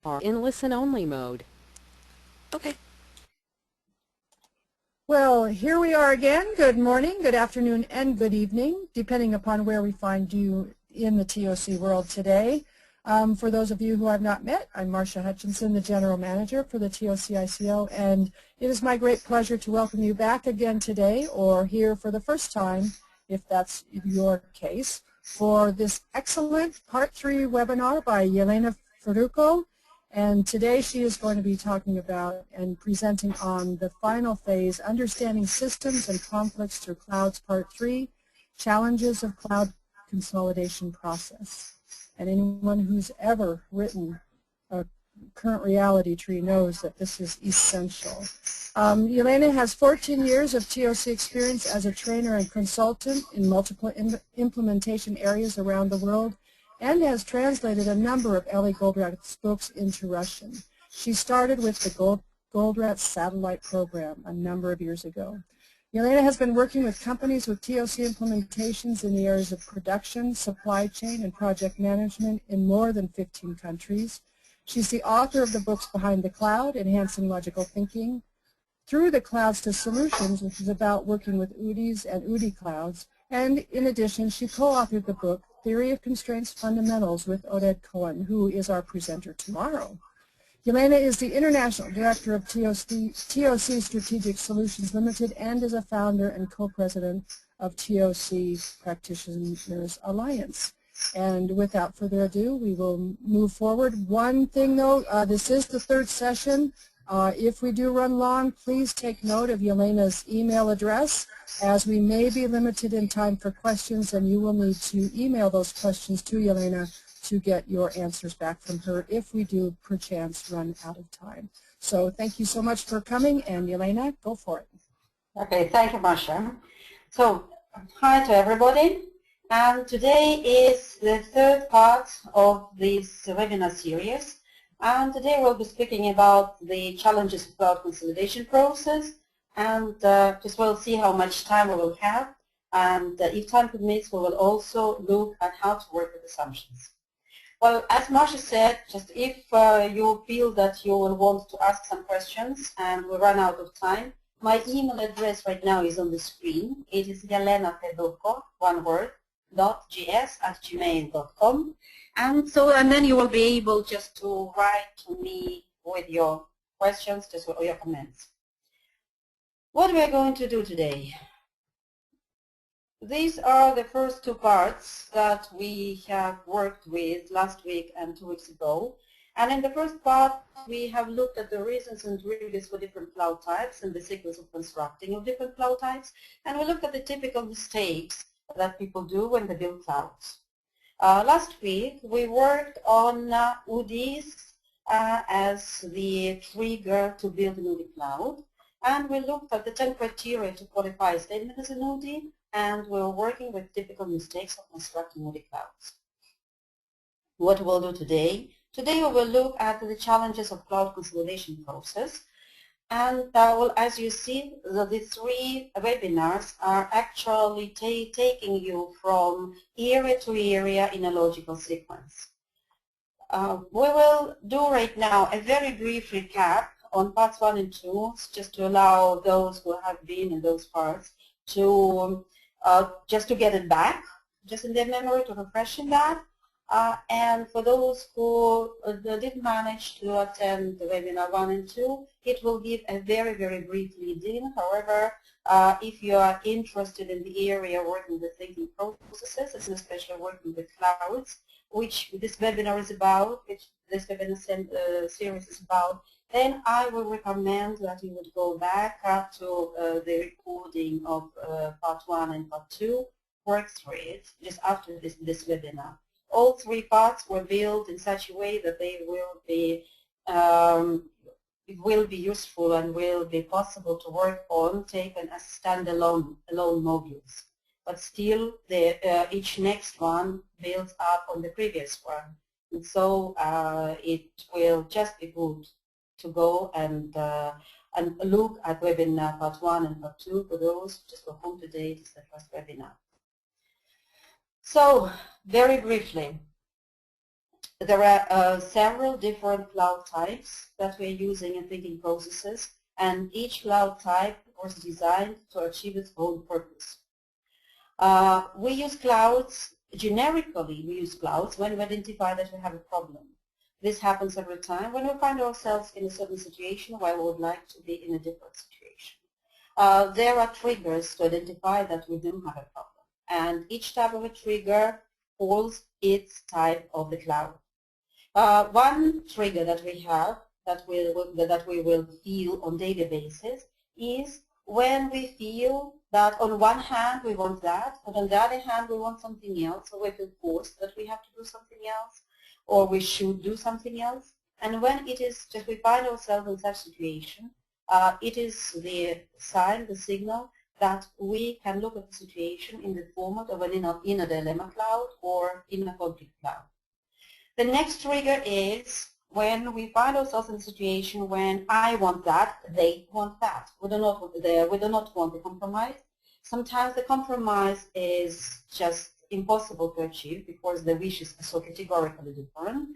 are in listen-only mode. Okay. Well, here we are again. Good morning, good afternoon, and good evening, depending upon where we find you in the TOC world today. For those of you who I've not met, I'm Marcia Hutchinson, the General Manager for the TOC ICO, and it is my great pleasure to welcome you back again today, or here for the first time, if that's your case, for this excellent Part 3 webinar by Yelena Ferruco. And today she is going to be talking about and presenting on the final phase, Understanding Systems and Conflicts Through Clouds, Part 3, Challenges of Cloud Consolidation Process. And anyone who's ever written a current reality tree knows that this is essential. Yelena has 14 years of TOC experience as a trainer and consultant in multiple implementation areas around the world, and has translated a number of Ellie Goldrat's books into Russian. She started with the Goldrat satellite program a number of years ago. Yelena has been working with companies with TOC implementations in the areas of production, supply chain, and project management in more than 15 countries. She's the author of the books Behind the Cloud, Enhancing Logical Thinking, Through the Clouds to Solutions, which is about working with UDES and UDE Clouds. And in addition, she co-authored the book Theory of Constraints Fundamentals with Oded Cohen, who is our presenter tomorrow. Yelena is the International Director of TOC Strategic Solutions Limited and is a founder and co-president of TOC Practitioners Alliance. And without further ado, we will move forward. One thing though, this is the third session. If we do run long, please take note of Yelena's email address, as we may be limited in time for questions, and you will need to email those questions to Yelena to get your answers back from her if we do perchance run out of time. So thank you so much for coming, and Yelena, go for it. Okay, thank you, Marcia. So, hi to everybody. And today is the third part of this webinar series. And today we'll be speaking about the challenges of cloud consolidation process, and just we'll see how much time we will have. And if time permits, we will also look at how to work with assumptions. Well, as Marcia said, just if you feel that you will want to ask some questions and we run out of time, my email address right now is on the screen. It is yelenafedorko, one word, .gs@gmail.com. And then you will be able just to write to me with your questions, just or your comments. What we are going to do today. These are the first two parts that we have worked with last week and 2 weeks ago. And in the first part, we have looked at the reasons and triggers for different cloud types and the sequence of constructing of different cloud types. And we looked at the typical mistakes that people do when they build clouds. Last week, we worked on UDES as the trigger to build an UDE cloud. And we looked at the 10 criteria to qualify a statement as an UDE, and we were working with typical mistakes of constructing UDE clouds. What we'll do today? Today we will look at the challenges of cloud consolidation process. And well, as you see, the 3 webinars are actually taking you from area to area in a logical sequence. We will do right now a very brief recap on parts 1 and 2, just to allow those who have been in those parts to just to get it back, just in their memory, to refresh that. And for those who didn't manage to attend the webinar 1 and 2, it will give a very, very brief lead-in. However, if you are interested in the area working with thinking processes, and especially working with clouds, which this webinar is about, which this webinar series is about, then I will recommend that you would go back to the recording of part 1 and part 2, work through it just after this webinar. All 3 parts were built in such a way that they will be useful and will be possible to work on, taken as standalone modules. But still, each next one builds up on the previous one, and so it will just be good to go and look at webinar part 1 and part 2 for those just for whom today is the first webinar. So, very briefly, There are several different cloud types that we're using in thinking processes, and each cloud type was designed to achieve its own purpose. We use clouds, generically we use clouds when we identify that we have a problem. This happens every time when we find ourselves in a certain situation while we would like to be in a different situation. There are triggers to identify that we do have a problem, and each type of a trigger holds its type of the cloud. One trigger that we have that we will feel on daily basis is when we feel that on one hand we want that, but on the other hand we want something else, or we feel forced that we have to do something else, or we should do something else. And when it is just we find ourselves in such situation, it is the sign, the signal that we can look at the situation in the format of an inner dilemma cloud or inner conflict cloud. The next trigger is when we find ourselves in a situation when I want that, they want that. We do not want the compromise. Sometimes the compromise is just impossible to achieve because the wishes are so categorically different.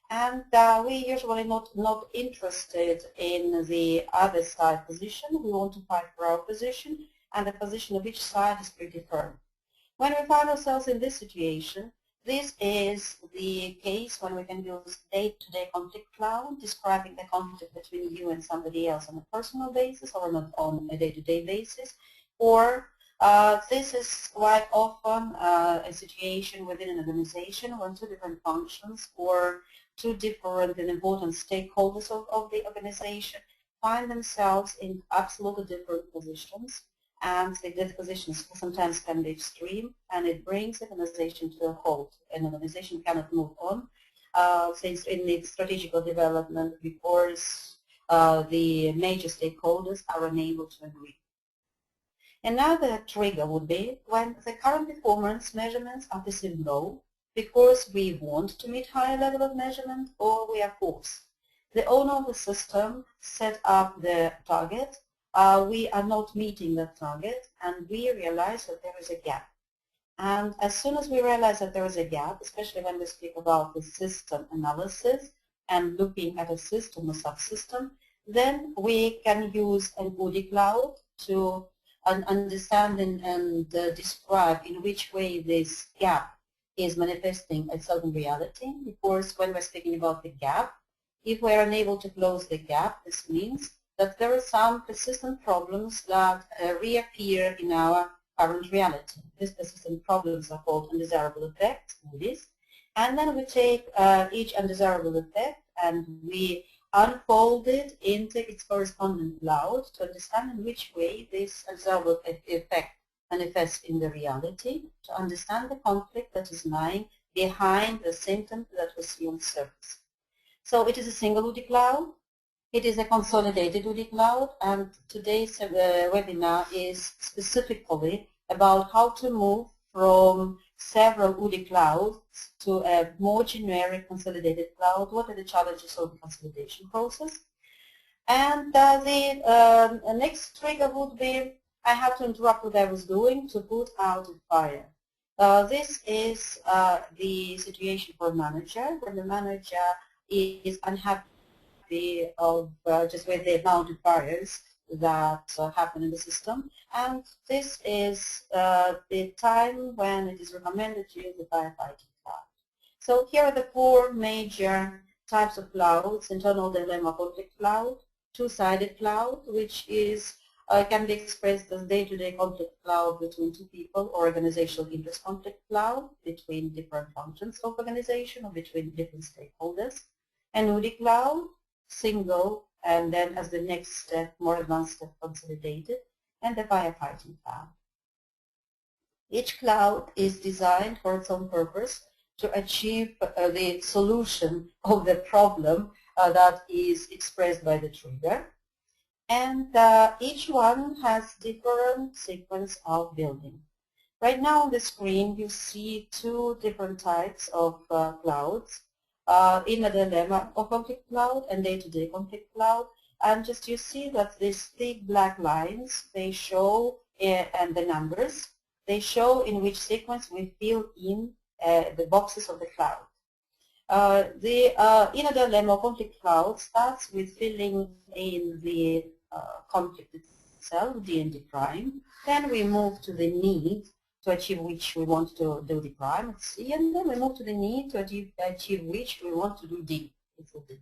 And we usually not interested in the other side position. We want to fight for our position, and the position of each side is pretty firm. When we find ourselves in this situation, this is the case when we can use day-to-day conflict cloud, describing the conflict between you and somebody else on a personal basis or not on a day-to-day basis. Or this is quite often a situation within an organization when two different functions or two different and important stakeholders of the organization find themselves in absolutely different positions. And these positions sometimes can be extreme, and it brings the organization to a halt. An organization cannot move on since in its strategical development because the major stakeholders are unable to agree. Another trigger would be when the current performance measurements are perceived low because we want to meet higher level of measurement or we are forced. The owner of the system set up the target. We are not meeting that target, and we realize that there is a gap. And as soon as we realize that there is a gap, especially when we speak about the system analysis and looking at a system or subsystem, then we can use an UDE Cloud to understand and describe in which way this gap is manifesting a certain reality. Because when we're speaking about the gap, if we're unable to close the gap, this means that there are some persistent problems that reappear in our current reality. These persistent problems are called undesirable effects, UDES. And then we take each undesirable effect and we unfold it into its corresponding cloud to understand in which way this undesirable effect manifests in the reality, to understand the conflict that is lying behind the symptom that we see on the surface. So it is a single UDE Cloud. It is a consolidated UDE Cloud, and today's webinar is specifically about how to move from several UDE Clouds to a more generic consolidated cloud. What are the challenges of the consolidation process? And the next trigger would be, I have to interrupt what I was doing to put out a fire. This is the situation for a manager, when the manager is unhappy of just with the amount of fires that happen in the system, and this is the time when it is recommended to use the firefighting cloud. So here are the four major types of clouds: internal dilemma conflict cloud, two-sided cloud, which is can be expressed as day-to-day conflict cloud between two people, or organizational interest conflict cloud between different functions of organization or between different stakeholders, and UDE Cloud, single, and then as the next step, more advanced step, consolidated, and the firefighting cloud. Each cloud is designed for its own purpose to achieve the solution of the problem that is expressed by the trigger, and each one has different sequence of building. Right now on the screen you see two different types of clouds. Inner dilemma of conflict cloud and day-to-day conflict cloud, and just you see that these thick black lines, they show, and the numbers, they show in which sequence we fill in the boxes of the cloud. The inner dilemma conflict cloud starts with filling in the conflict itself, D and D prime. Then we move to the need to achieve which we want to do D prime, it's C, and then we move to the need to achieve which we want to do D. It's a D.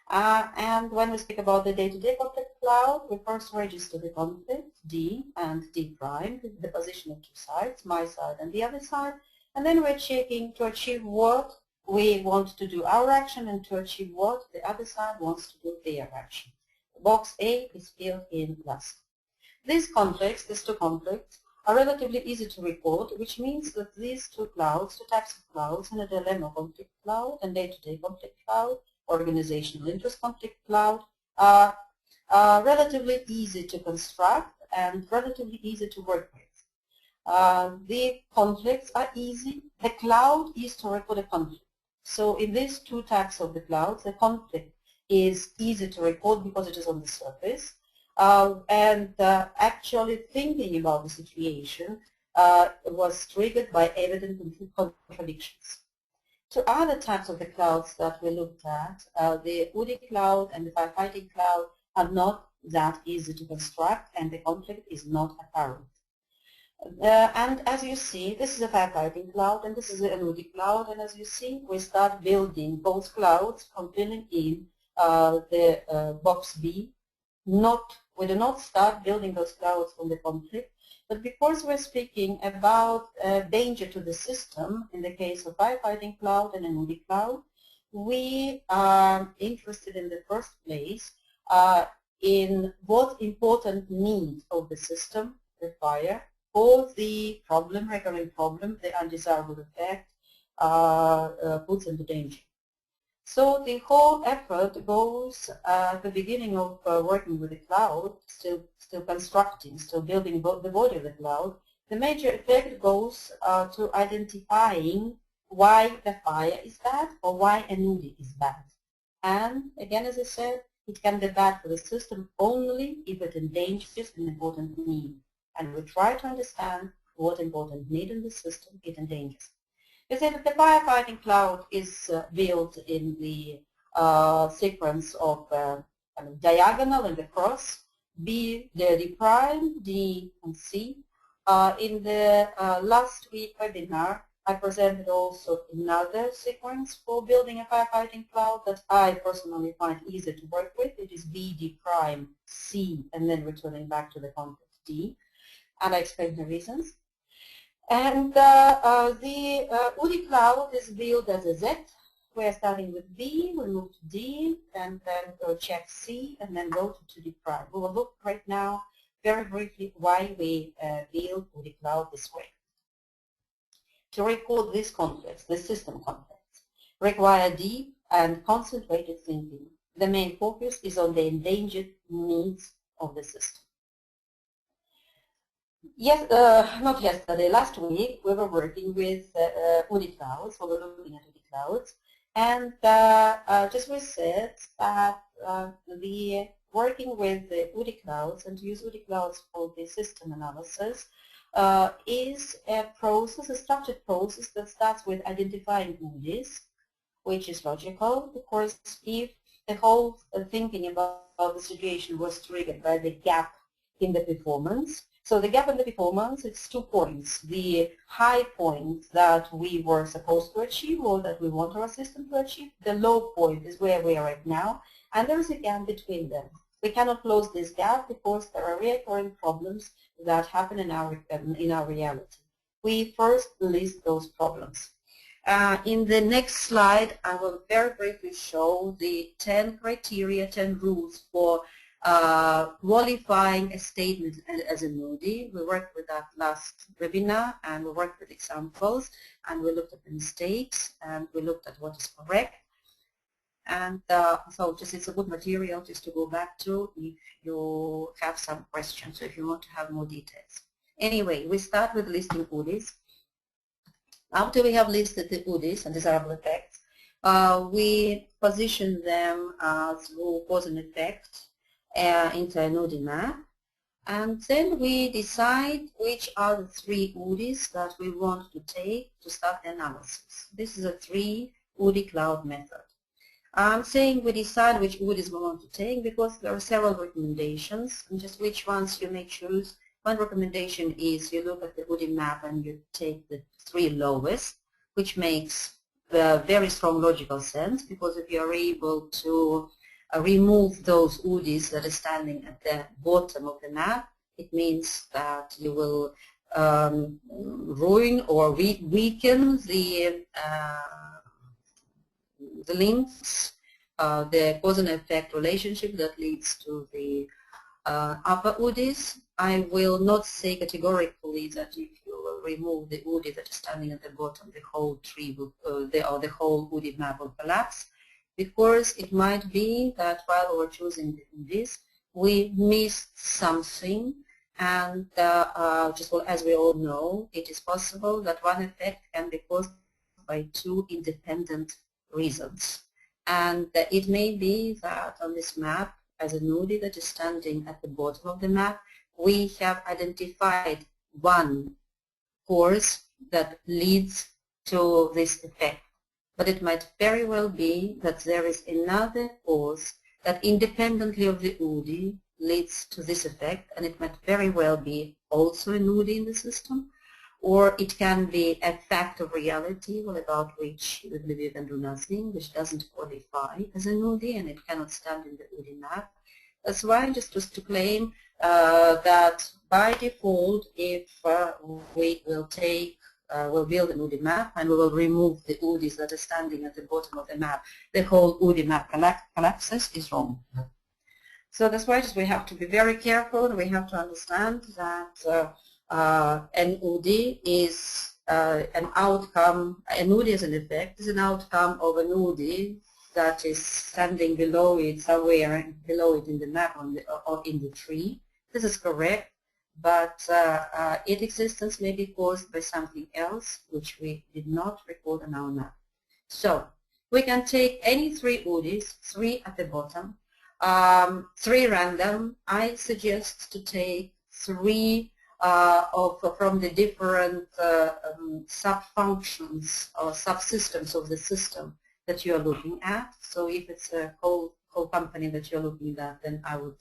And when we speak about the day-to-day conflict cloud, we first register the conflict, D and D prime, the position of two sides, my side and the other side, and then we're checking to achieve what we want to do our action and to achieve what the other side wants to do their action. Box A is filled in last. These conflicts, these two conflicts, are relatively easy to record, which means that these two clouds, two types of clouds, in a dilemma conflict cloud and day-to-day conflict cloud, organizational interest conflict cloud, are relatively easy to construct and relatively easy to work with. The conflicts are easy. The cloud is to record a conflict. So in these two types of the clouds, the conflict is easy to record because it is on the surface. Actually thinking about the situation was triggered by evident contradictions. Two other types of the clouds that we looked at, the UDE Cloud and the firefighting cloud, are not that easy to construct and the conflict is not apparent. And as you see, this is a firefighting cloud and this is an UDE Cloud, and as you see, we start building both clouds from filling in the box B. We do not start building those clouds from the conflict, but because we're speaking about danger to the system, in the case of firefighting cloud and an UDE Cloud, we are interested in the first place in what important need of the system, the fire, or the problem, recurring problem, the undesirable effect, puts into danger. So the whole effort goes at the beginning of working with the cloud, still constructing, still building the body of the cloud. The major effect goes to identifying why the fire is bad or why an UDE is bad. And again, as I said, it can be bad for the system only if it endangers an important need. And we try to understand what important need in the system it endangers. You see that the firefighting cloud is built in the sequence of kind of diagonal and the cross, B, D prime, D, and C. In the last week webinar, I presented also another sequence for building a firefighting cloud that I personally find easy to work with. It is B, D prime, C, and then returning back to the conflict D. And I explained the reasons. And the UDE Cloud is built as a Z. We're starting with B, we move to D, and then go check C, and then go to D prime. We will look right now very briefly why we build UDE Cloud this way. To record these conflicts, the system conflicts, require deep and concentrated thinking. The main focus is on the endangered needs of the system. Yes, not yesterday, last week, we were working with UDE Clouds, we were looking at UDE Clouds, and just we said that the working with the UDE Clouds and to use UDE Clouds for the system analysis is a process, a structured process that starts with identifying UDEs, which is logical, because if the whole thinking about the situation was triggered by the gap in the performance. So the gap in the performance, it's 2 points. The high point that we were supposed to achieve or that we want our system to achieve. The low point is where we are right now, and there is a gap between them. We cannot close this gap because there are recurring problems that happen in our reality. We first list those problems. In the next slide, I will very briefly show the 10 criteria, 10 rules for qualifying a statement as a UDE. We worked with that last webinar, and we worked with examples, and we looked at the mistakes, and we looked at what is correct. And so just it's a good material just to go back to if you have some questions, or if you want to have more details. Anyway, we start with listing UDEs. After we have listed the UDEs and desirable effects, we position them through cause and effect into an UDE map, and then we decide which are the 3 UDEs that we want to take to start the analysis. This is a 3 UDE Cloud method. I'm saying we decide which UDEs we want to take because there are several recommendations, and just which ones you may choose. One recommendation is you look at the UDE map and you take the 3 lowest, which makes very strong logical sense, because if you are able to remove those UDEs that are standing at the bottom of the map, it means that you will ruin or weaken the links, the cause and effect relationship that leads to the upper UDEs. I will not say categorically that if you will remove the UDE that is standing at the bottom, the whole tree will, the whole UDE map will collapse, because it might be that while we were choosing this, we missed something, and just as we all know, it is possible that one effect can be caused by 2 independent reasons. And it may be that on this map, as a UDE that is standing at the bottom of the map, we have identified one cause that leads to this effect. But it might very well be that there is another cause that independently of the UDE leads to this effect, and it might very well be also an UDE in the system, or it can be a fact of reality about which we believe you can do nothing, which doesn't qualify as an UDE, and it cannot stand in the UDE map. That's why just to claim that by default, if we will take, we'll build an UDE map and we will remove the UDEs that are standing at the bottom of the map, the whole UDE map collapses, is wrong. So that's why just we have to be very careful, and we have to understand that an UDE is an outcome, an UDE as an effect is an outcome of an UDE that is standing below it, somewhere below it in the map or in the tree. This is correct, but its existence may be caused by something else which we did not record on our map. So we can take any 3 UDEs, 3 at the bottom, 3 random. I suggest to take 3 from the different sub-functions or subsystems of the system that you are looking at. So if it's a whole company that you're looking at, then I would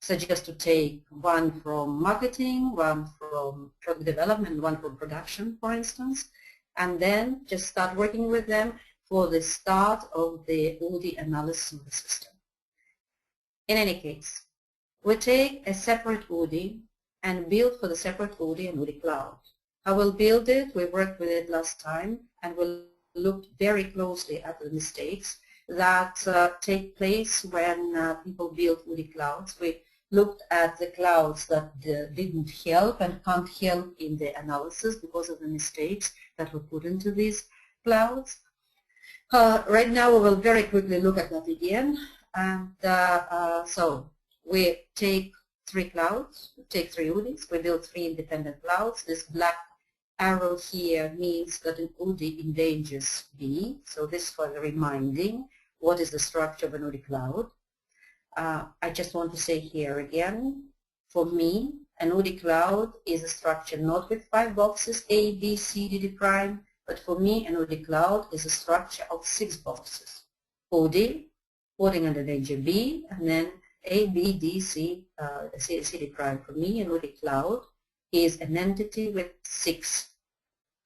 suggest to take 1 from marketing, 1 from product development, 1 from production, for instance, and then just start working with them for the start of the UDE analysis of the system. In any case, we take a separate UDE and build for the separate UDE and UDE Cloud. I will build it, we worked with it last time, and we'll look very closely at the mistakes that take place when people build UDE Clouds. We looked at the clouds that didn't help and can't help in the analysis because of the mistakes that were put into these clouds. Right now we will very quickly look at that again. And so we take 3 clouds, we take 3 UDEs, we build 3 independent clouds. This black arrow here means that an UDE endangers B. So this for the reminding what is the structure of an UDE cloud. I just want to say here again, for me, an UDE cloud is a structure not with 5 boxes, A, B, C, D, D prime, but for me, an UDE cloud is a structure of 6 boxes. UDE, putting under danger B, and then A, B, D, C, C, D prime. For me, an UDE cloud is an entity with 6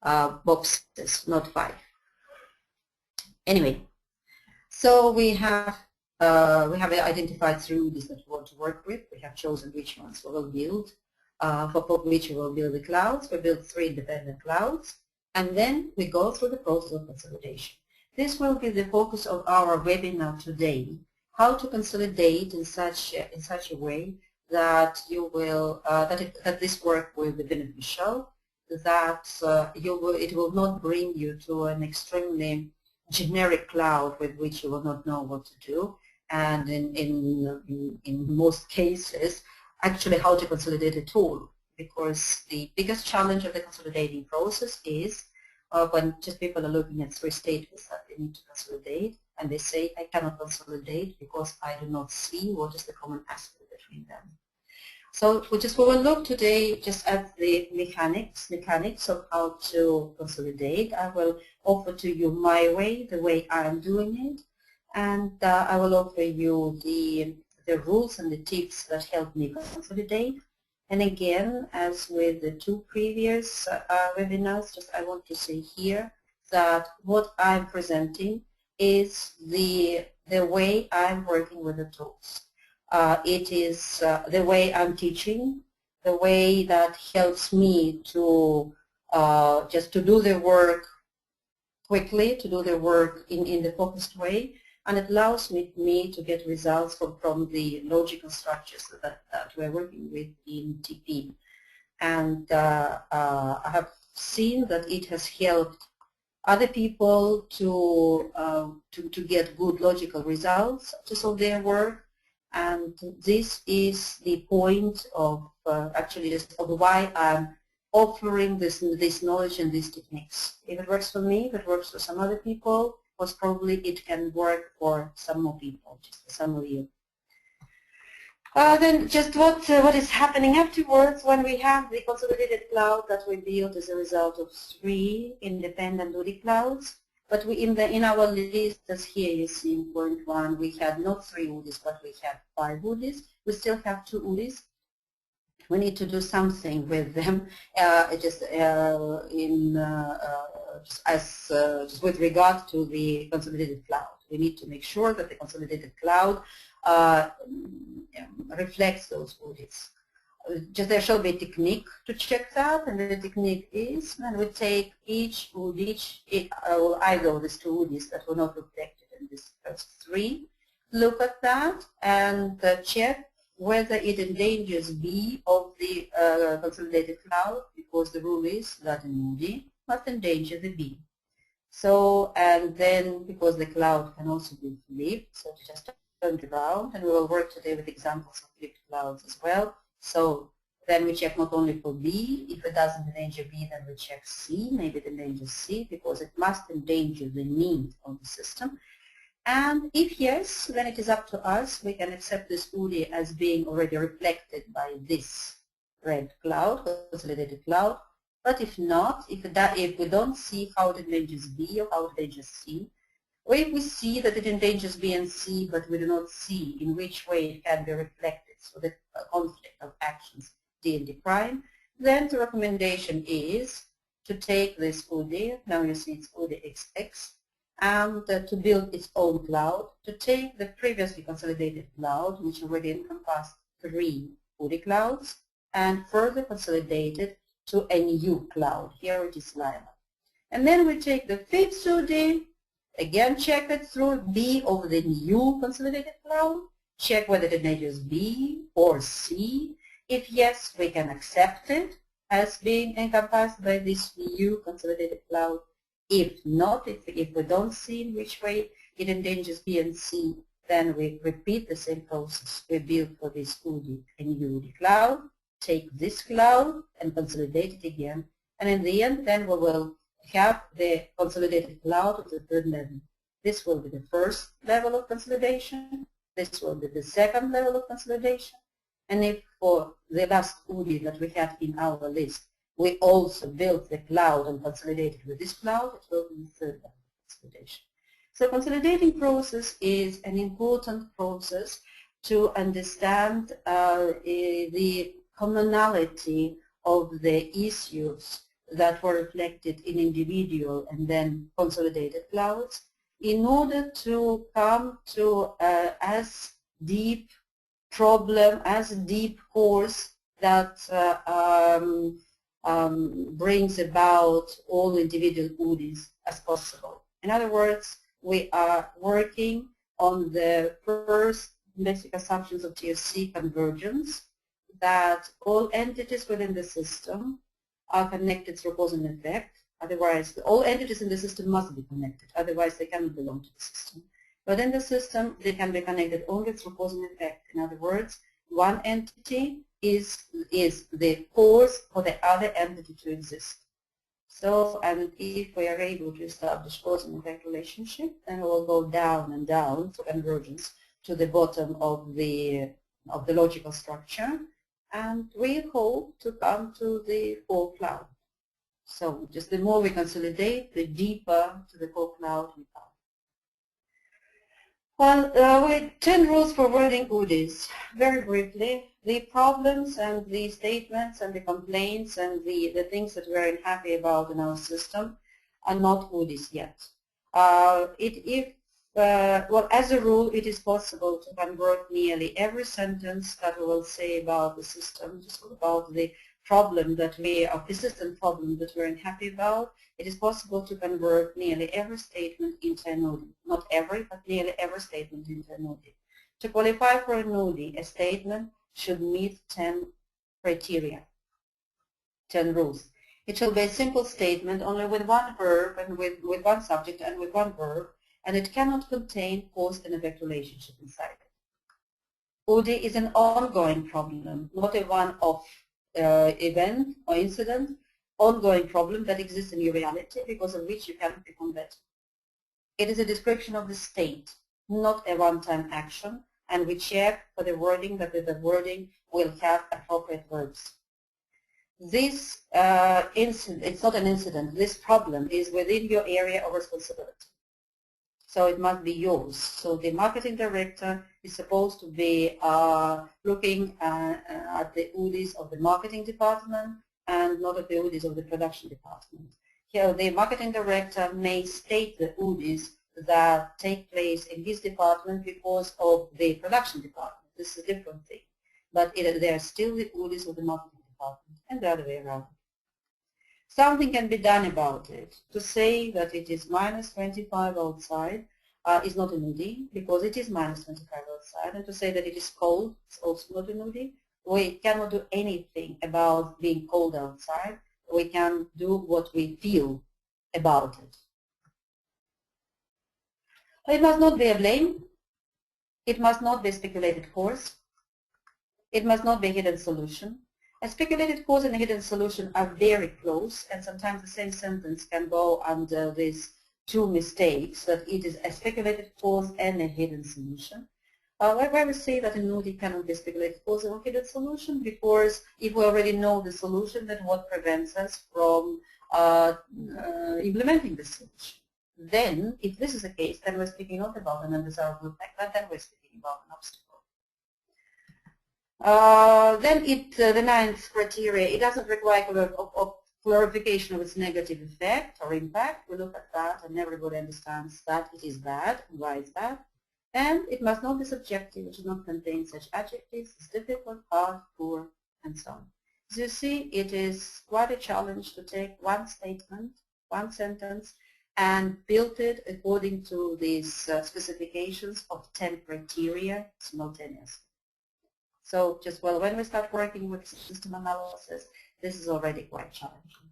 boxes, not 5. Anyway, so we have identified 3 UDEs that we want to work with. We have chosen which ones we will build, for which we will build the clouds. We build 3 independent clouds, and then we go through the process of consolidation. This will be the focus of our webinar today, how to consolidate in such a way that you will that this work will be beneficial, that it will not bring you to an extremely generic cloud with which you will not know what to do, and in most cases actually how to consolidate a tool, because the biggest challenge of the consolidating process is when just people are looking at 3 statements that they need to consolidate, and they say, I cannot consolidate because I do not see what is the common aspect between them. So we will look today just at the mechanics of how to consolidate. I will offer to you my way, the way I am doing it, and I will offer you the rules and the tips that help me consolidate. And again, as with the two previous webinars, just I want to say here that what I'm presenting is the way I'm working with the tools. It is the way I'm teaching, the way that helps me to just to do the work quickly, to do the work in the focused way, and it allows me to get results from the logical structures that we're working with in TP. And I have seen that it has helped other people to get good logical results to solve their work. And this is the point of actually just of why I'm offering this knowledge and these techniques. If it works for me, if it works for some other people, most probably it can work for some more people, just for some of you. Then just what is happening afterwards when we have the consolidated cloud that we built as a result of 3 independent UDE clouds. But we in our list, as here you see in point 1, we had not 3 UDEs, but we had 5 UDEs. We still have 2 UDEs. We need to do something with them, just with regard to the consolidated cloud. We need to make sure that the consolidated cloud reflects those UDEs. Just there shall be a technique to check that, and the technique is when we take each UDE, either of these 2 UDEs that were not reflected in this first 3, look at that and check whether it endangers B of the consolidated cloud, because the rule is that an UDE must endanger the B. So, and then because the cloud can also be flipped, so to just turn it around, and we will work today with examples of flipped clouds as well. So then we check not only for B, if it doesn't endanger B, then we check C, maybe it endangers C, because it must endanger the need of the system. And if yes, then it is up to us. We can accept this UDE as being already reflected by this red cloud, consolidated cloud. But if not, if we don't see how it endangers B or how it endangers C, or if we see that it endangers B and C, but we do not see in which way it can be reflected, so the conflict of actions D and D prime, then the recommendation is to take this UDE, now you see it's UDE XX, and to build its own cloud, to take the previously consolidated cloud, which already encompassed 3 UDE clouds, and further consolidate it to a new cloud. Here it is Lila. And then we take the 5th UDE, again check it through B of the new consolidated cloud, check whether it endangers B or C. If yes, we can accept it as being encompassed by this new consolidated cloud. If not, if we don't see in which way it endangers B and C, then we repeat the same process. We build for this UDE a new UDE cloud, take this cloud and consolidate it again. And in the end, then we will have the consolidated cloud of the 3rd level. This will be the 1st level of consolidation. This will be the 2nd level of consolidation. And if for the last UDE that we had in our list, we also built the cloud and consolidated with this cloud, it will be the 3rd level of consolidation. So consolidating process is an important process to understand the commonality of the issues that were reflected in individual and then consolidated clouds, in order to come to as deep problem, as deep course that brings about all individual UDEs as possible. In other words, we are working on the first basic assumptions of TFC convergence, that all entities within the system are connected through cause and effect. Otherwise, all entities in the system must be connected. Otherwise, they cannot belong to the system. But in the system, they can be connected only through cause and effect. In other words, one entity is the cause for the other entity to exist. So, and if we are able to establish cause and effect relationship, then we will go down and down to convergence to the bottom of the logical structure, and we hope to come to the full cloud. So just the more we consolidate, the deeper to the core cloud we come. Well, with 10 rules for wording UDEs. Very briefly, the problems and the statements and the complaints and the things that we're unhappy about in our system are not UDEs yet. Well, as a rule, it is possible to convert nearly every sentence that we will say about the system, just about the problem that a persistent problem that we're unhappy about. It is possible to convert nearly every statement into an UDE. Not every, but nearly every statement into an UDE. To qualify for an UDE, a statement should meet 10 criteria, 10 rules. It shall be a simple statement only with one verb and with one subject and with one verb, and it cannot contain cause and effect relationship inside it. UDE is an ongoing problem, not a one-off event or incident, ongoing problem that exists in your reality because of which you cannot become better. It is a description of the state, not a one-time action, and we check for the wording that the wording will have appropriate verbs. This incident, it's not an incident, this problem is within your area of responsibility. So it must be yours. So the marketing director is supposed to be looking at the UDEs of the marketing department and not at the UDEs of the production department. Here the marketing director may state the UDEs that take place in his department because of the production department. This is a different thing. But they are still the UDEs of the marketing department and the other way around. Something can be done about it. To say that it is minus 25 outside is not an UDE because it is minus 25 outside, and to say that it is cold is also not an UDE. We cannot do anything about being cold outside. We can do what we feel about it. It must not be a blame. It must not be a speculated cause. It must not be a hidden solution. A speculated cause and a hidden solution are very close, and sometimes the same sentence can go under these two mistakes, that it is a speculated cause and a hidden solution. Where we say that a UDE cannot be a speculated cause or a hidden solution, because if we already know the solution, then what prevents us from implementing the solution? Then, if this is the case, then we're speaking not about an undesirable effect, then we're speaking about an obstacle. Then the ninth criteria, it doesn't require clarification of its negative effect or impact. We look at that and everybody understands that it is bad and why it's bad. And it must not be subjective, it should not contain such adjectives as difficult, hard, poor, and so on. As you see, it is quite a challenge to take one statement, one sentence, and build it according to these specifications of 10 criteria simultaneously. So just when we start working with system analysis, this is already quite challenging.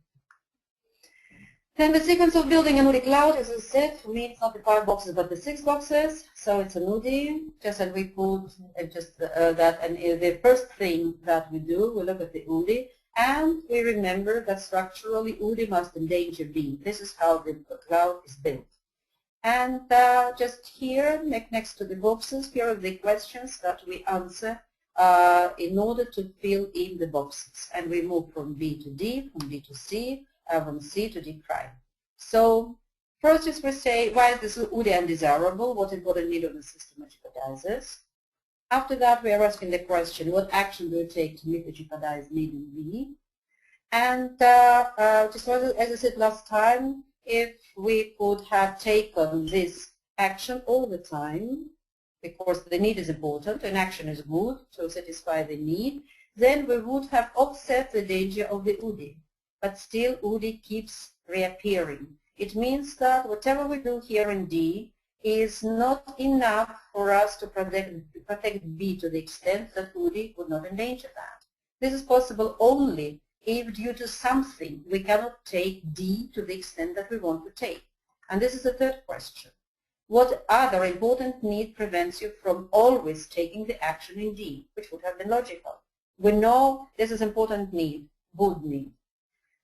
Then the sequence of building a UDE cloud, as I said, for me it's not the 5 boxes but the 6 boxes. So it's an UDE, just and we put that, and the first thing that we do, we look at the UDE, and we remember that structurally UDE must endanger B. This is how the cloud is built. And just here, next to the boxes, here are the questions that we answer in order to fill in the boxes. And we move from B to D, from D to C, from C to D prime. So first just we say, why is this UDE undesirable? What important need of the system jeopardizes? After that we are asking the question, what action do you take to meet the jeopardized need in B? And just as I said last time, if we could have taken this action all the time, because the need is important and action is good to satisfy the need, then we would have offset the danger of the UDE. But still UDE keeps reappearing. It means that whatever we do here in D is not enough for us to protect B to the extent that UDE would not endanger that. This is possible only if due to something we cannot take D to the extent that we want to take. And this is the third question. What other important need prevents you from always taking the action in D, which would have been logical? We know this is important need, good need.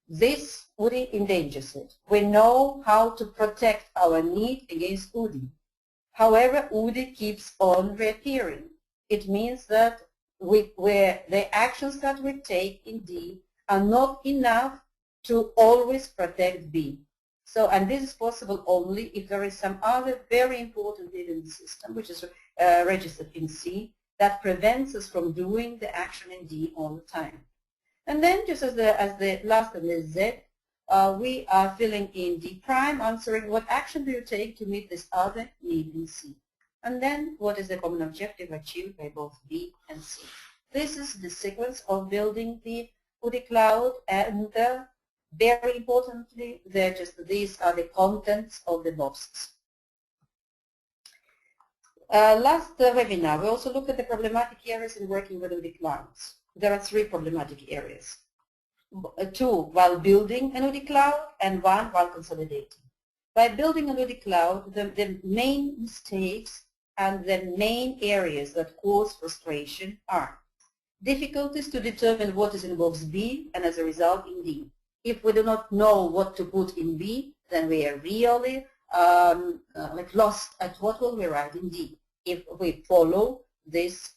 This UDE endangers it. We know how to protect our need against UDE. However, UDE keeps on reappearing. It means that the actions that we take in D are not enough to always protect B. So, and this is possible only if there is some other very important lead in the system, which is registered in C, that prevents us from doing the action in D all the time. And then just as the last of the Z, we are filling in D prime, answering what action do you take to meet this other need in C. And then what is the common objective achieved by both B and C. This is the sequence of building the UDE Cloud, and very importantly, these are the contents of the boxes. Last webinar, we also looked at the problematic areas in working with UDE Clouds. There are 3 problematic areas. 2 while building an UDE Cloud and 1 while consolidating. By building an UDE Cloud, the main mistakes and the main areas that cause frustration are difficulties to determine what is in box B and as a result in D. If we do not know what to put in B, then we are really lost at what will we write in D if we follow this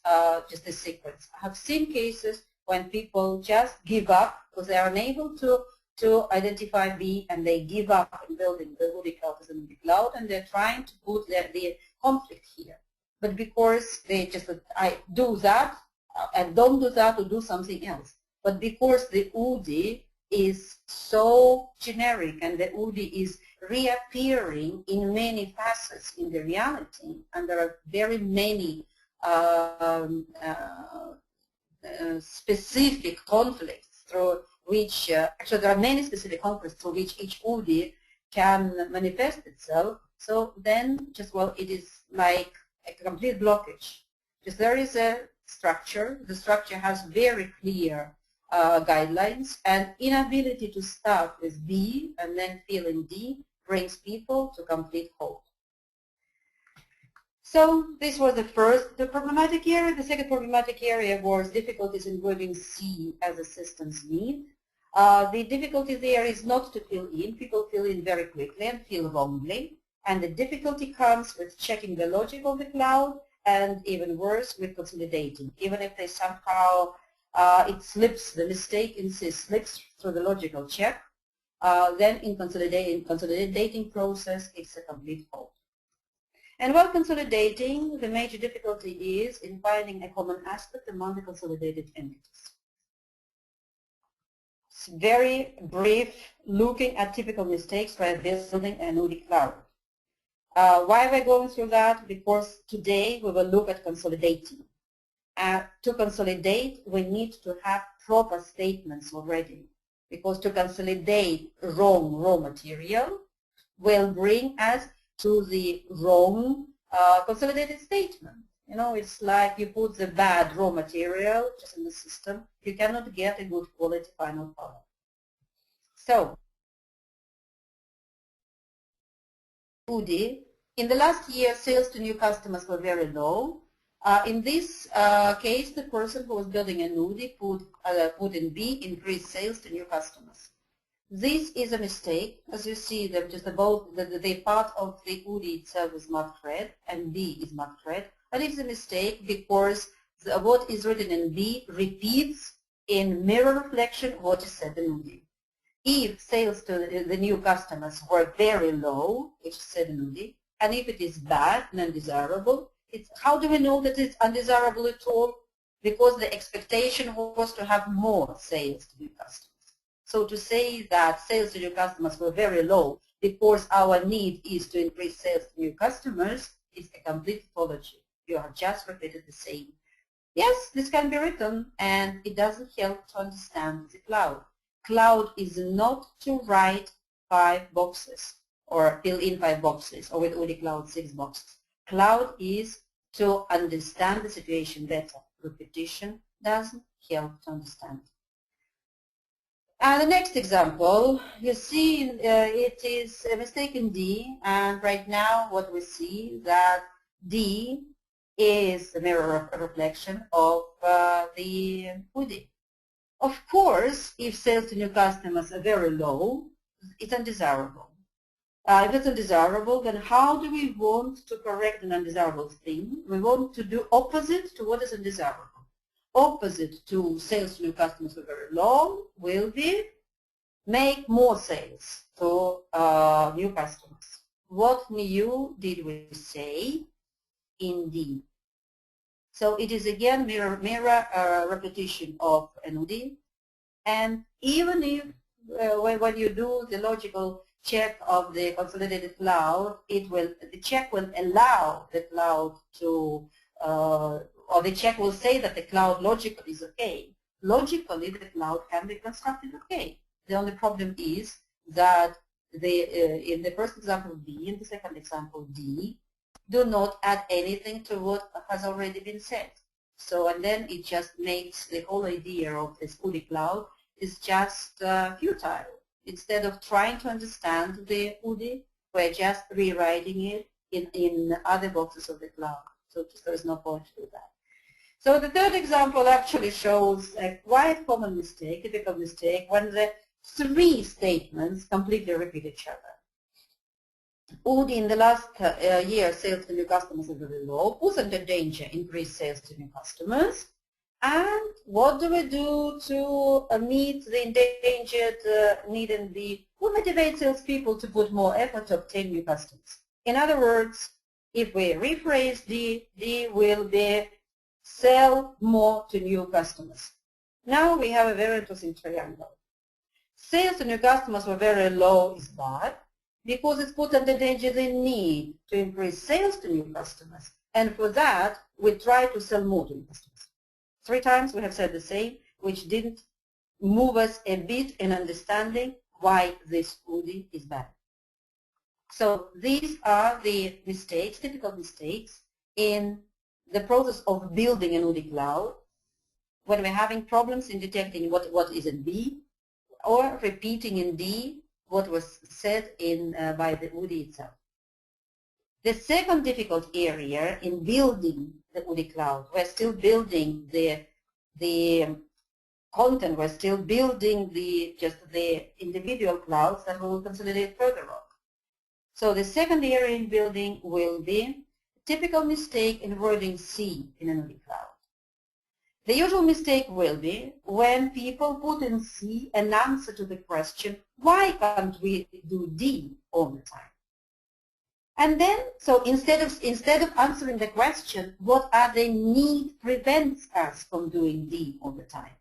just the sequence. I have seen cases when people just give up because they are unable to identify B, and they give up in building the UDE Cloud as an UDE Cloud, and they're trying to put the conflict here. But because they just, I do that and don't do that, or do something else. But because the UDE is so generic and the UDE is reappearing in many facets in the reality, and there are very many specific conflicts through which, actually there are many specific conflicts through which each UDE can manifest itself. So then just, well, it is like a complete blockage. Just there is a structure, the structure has very clear guidelines, and inability to start with B and then fill in D brings people to complete halt. So this was the problematic area. The second problematic area was difficulties in wording C as a systems need. The difficulty there is not to fill in. People fill in very quickly and fill wrongly. And the difficulty comes with checking the logic of the cloud, and even worse, with consolidating. Even if they somehow, it slips, the mistake in C slips through the logical check, then in consolidating process, it's a complete fault. And while consolidating, the major difficulty is in finding a common aspect among the consolidated entities. It's very brief looking at typical mistakes by building an UDE Cloud. Why are we going through that? Because today we will look at consolidating. To consolidate, we need to have proper statements already, because to consolidate wrong raw material will bring us to the wrong consolidated statement. You know, it's like you put the bad raw material just in the system, you cannot get a good quality final product. So, UDE, in the last year, sales to new customers were very low. In this case, the person who was building an UDE put in B, increased sales to new customers. This is a mistake. As you see, they're just about the part of the UDE itself is marked red and B is marked red. But it's a mistake because what is written in B repeats in mirror reflection what is said in UDE. If sales to the new customers were very low, which is said in UDE, and if it is bad and undesirable, how do we know that it's undesirable at all? Because the expectation was to have more sales to new customers. So to say that sales to new customers were very low because our need is to increase sales to new customers is a complete tautology. You have just repeated the same. Yes, this can be written, and it doesn't help to understand the cloud. Cloud is not to write 5 boxes or fill in 5 boxes, or with UDE Cloud 6 boxes. Cloud is to understand the situation better. Repetition doesn't help to understand. And the next example, you see it is a mistake in D, and right now what we see that D is the mirror reflection of the UDE. Of course, if sales to new customers are very low, it's undesirable. If it's undesirable, then how do we want to correct an undesirable thing? We want to do opposite to what is undesirable. Opposite to sales to new customers are very low will be make more sales to new customers. What new did we say in D? So it is again mirror repetition of an UDE. And even if when you do the logical check of the consolidated cloud, the check will allow the cloud to, or the check will say that the cloud logically is okay. Logically, the cloud can be constructed okay. The only problem is that in the first example B, in the second example D, do not add anything to what has already been said. So, and then it just makes the whole idea of this UDE Cloud is just futile. Instead of trying to understand the UDE, we're just rewriting it in other boxes of the cloud. So there is no point to do that. So the third example actually shows a quite common mistake, a typical mistake, when the three statements completely repeat each other. UDE in the last year, sales to new customers are very low, puts under danger increased sales to new customers. And what do we do to meet the endangered need and we motivate salespeople to put more effort to obtain new customers? In other words, if we rephrase D will be sell more to new customers. Now we have a very interesting triangle. Sales to new customers were very low is bad because it's put under danger the need to increase sales to new customers. And for that, we try to sell more to new customers. 3 times we have said the same, which didn't move us a bit in understanding why this UDE is bad. So these are the mistakes, typical mistakes in the process of building an UDE Cloud when we're having problems in detecting what is in B or repeating in D what was said by the UDE itself. The second difficult area in building the UDE Cloud, we're still building the content, we're still building just the individual clouds that we will consolidate further on. So the second area in building will be typical mistake in wording C in an UDE Cloud. The usual mistake will be when people put in C an answer to the question, why can't we do D all the time? And then, so instead of answering the question, what are the need prevents us from doing D all the time?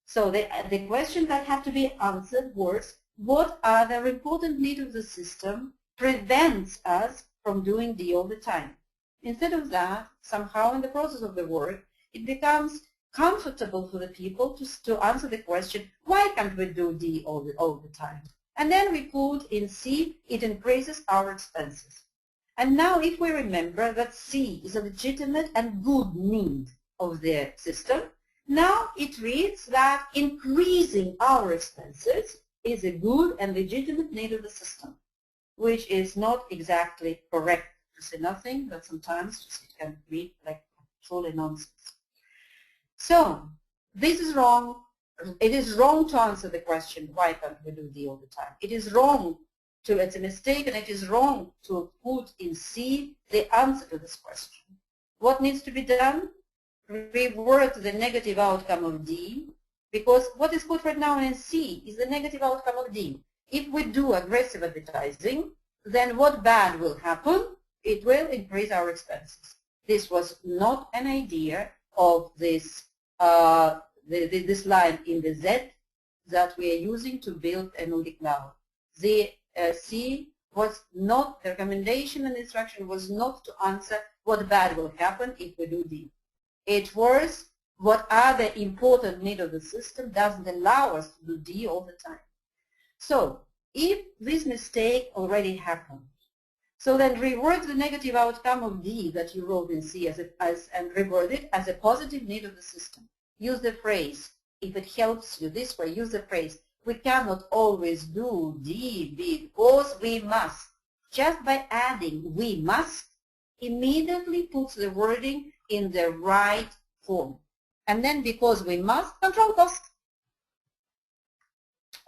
So the question that had to be answered was, what are the important needs of the system prevents us from doing D all the time? Instead of that, somehow in the process of the work, it becomes comfortable for the people to answer the question, why can't we do D all the time? And then we put in C, it increases our expenses. And now if we remember that C is a legitimate and good need of the system, now it reads that increasing our expenses is a good and legitimate need of the system, which is not exactly correct. To say nothing, but sometimes it can read like truly nonsense. So this is wrong. It is wrong to answer the question, why can't we do D all the time? It is wrong it's a mistake, and it is wrong to put in C the answer to this question. What needs to be done? Reword the negative outcome of D, because what is put right now in C is the negative outcome of D. If we do aggressive advertising, then what bad will happen? It will increase our expenses. This was not an idea of this this line in the Z that we are using to build an UDE Cloud. The C was not, the recommendation and instruction was not to answer what bad will happen if we do D. It was what are the important needs of the system doesn't allow us to do D all the time. So if this mistake already happened, so then reword the negative outcome of D that you wrote in C and reword it as a positive need of the system. Use the phrase, if it helps you this way, use the phrase, we cannot always do D because we must. Just by adding we must, immediately puts the wording in the right form. And then because we must, control cost.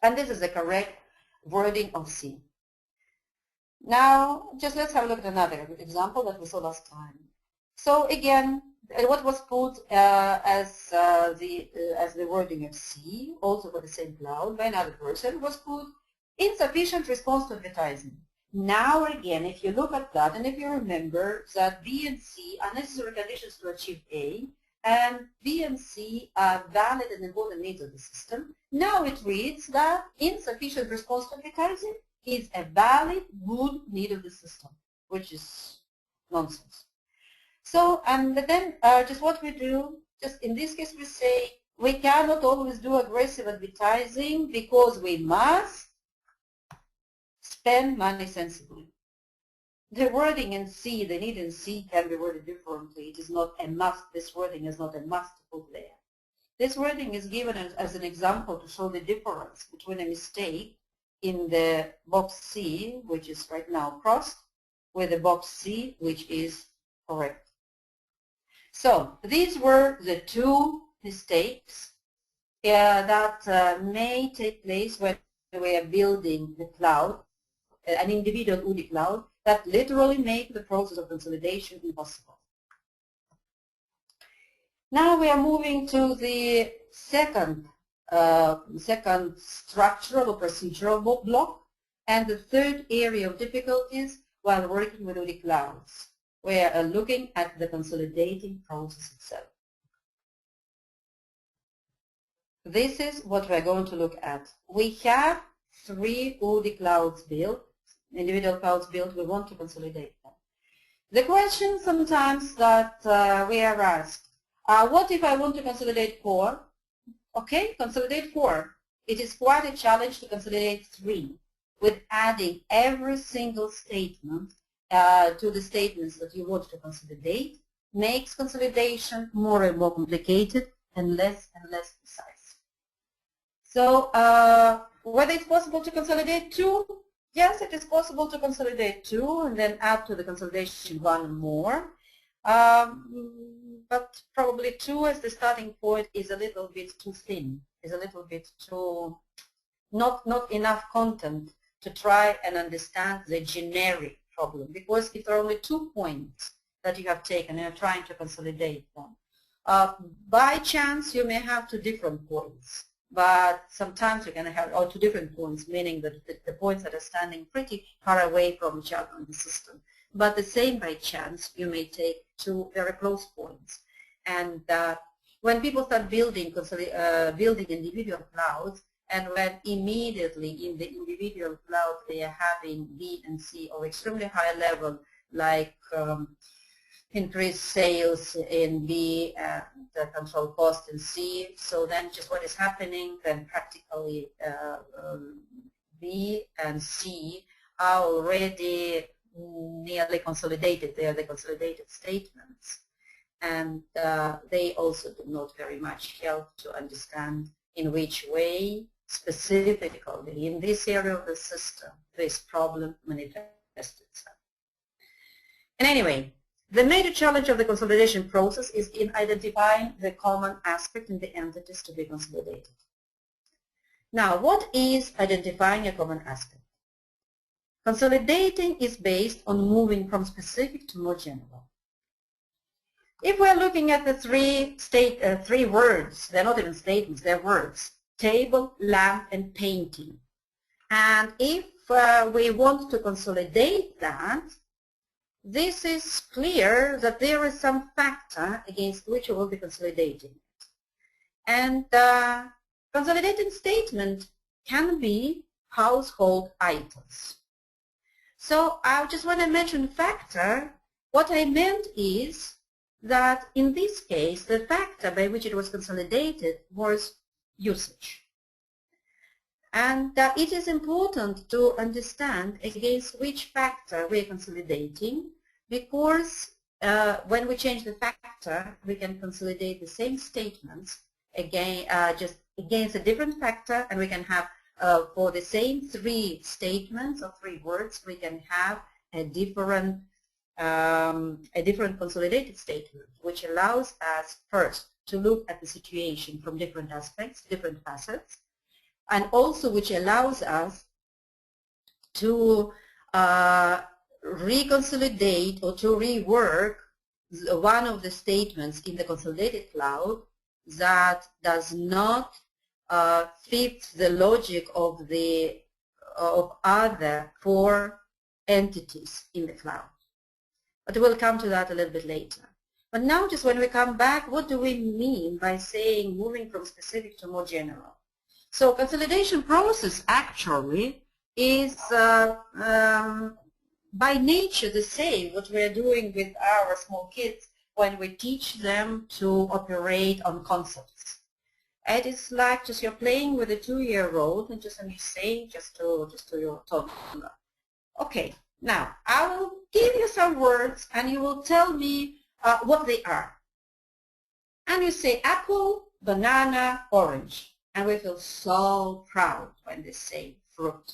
And this is the correct wording of C. Now, just let's have a look at another example that we saw last time. So again, what was put as the wording of C, also for the same cloud, by another person, was put insufficient response to advertising. Now again, if you look at that, and if you remember that B and C are necessary conditions to achieve A, and B and C are valid and important needs of the system, now it reads that insufficient response to advertising is a valid, good need of the system, which is nonsense. So, and then just what we do, just in this case we say, we cannot always do aggressive advertising because we must spend money sensibly. The wording in C, the need in C can be worded differently. It is not a must. This wording is not a must to put there. This wording is given as an example to show the difference between a mistake in the box C, which is right now crossed, with the box C, which is correct. So these were the two mistakes that may take place when we are building the cloud, an individual UDE cloud, that literally make the process of consolidation impossible. Now we are moving to the second structural or procedural block, and the third area of difficulties while working with UDE clouds. We are looking at the consolidating process itself. This is what we are going to look at. We have 3 UDE clouds built, individual clouds built. We want to consolidate them. The question sometimes that we are asked, what if I want to consolidate 4? Okay, consolidate 4. It is quite a challenge to consolidate 3 with adding every single statement to the statements that you want to consolidate. Makes consolidation more and more complicated and less precise. So whether it's possible to consolidate 2, yes, it is possible to consolidate 2 and then add to the consolidation 1 more. But probably 2 as the starting point is a little bit too thin, is a little bit too, not enough content to try and understand the generic problem. Because if there are only 2 points that you have taken and you're trying to consolidate them, by chance you may have 2 different points. But sometimes you're going to have 2 different points, meaning that the points that are standing pretty far away from each other in the system. But the same by chance, you may take 2 very close points. And when people start building individual clouds, and when immediately in the individual cloud they are having B and C of extremely high level, like increased sales in B and control cost in C. So then just what is happening, then practically B and C are already nearly consolidated. They are the consolidated statements. And they also do not very much help to understand in which way specifically in this area of the system this problem manifests itself. And anyway, the major challenge of the consolidation process is in identifying the common aspect in the entities to be consolidated. Now, what is identifying a common aspect? Consolidating is based on moving from specific to more general. If we're looking at the 3 words, they're not even statements, they're words: table, lamp, and painting. And if we want to consolidate that, this is clear that there is some factor against which we will be consolidating it. And consolidating statement can be household items. So I just want to mention factor. What I meant is that in this case, the factor by which it was consolidated was usage. And it is important to understand against which factor we are consolidating, because when we change the factor, we can consolidate the same statements again, just against a different factor, and we can have for the same 3 statements or 3 words, we can have a different consolidated statement, which allows us first to look at the situation from different aspects, different facets, and also which allows us to reconsolidate or to rework one of the statements in the Consolidated Cloud that does not fit the logic of other 4 entities in the cloud. But we'll come to that a little bit later. But now just when we come back, what do we mean by saying moving from specific to more general? So consolidation process actually is by nature the same what we're doing with our small kids when we teach them to operate on concepts. And it's like just you're playing with a 2-year-old and you're saying just to your toddler. Okay, now I will give you some words and you will tell me what they are. And you say apple, banana, orange. And we feel so proud when they say fruit.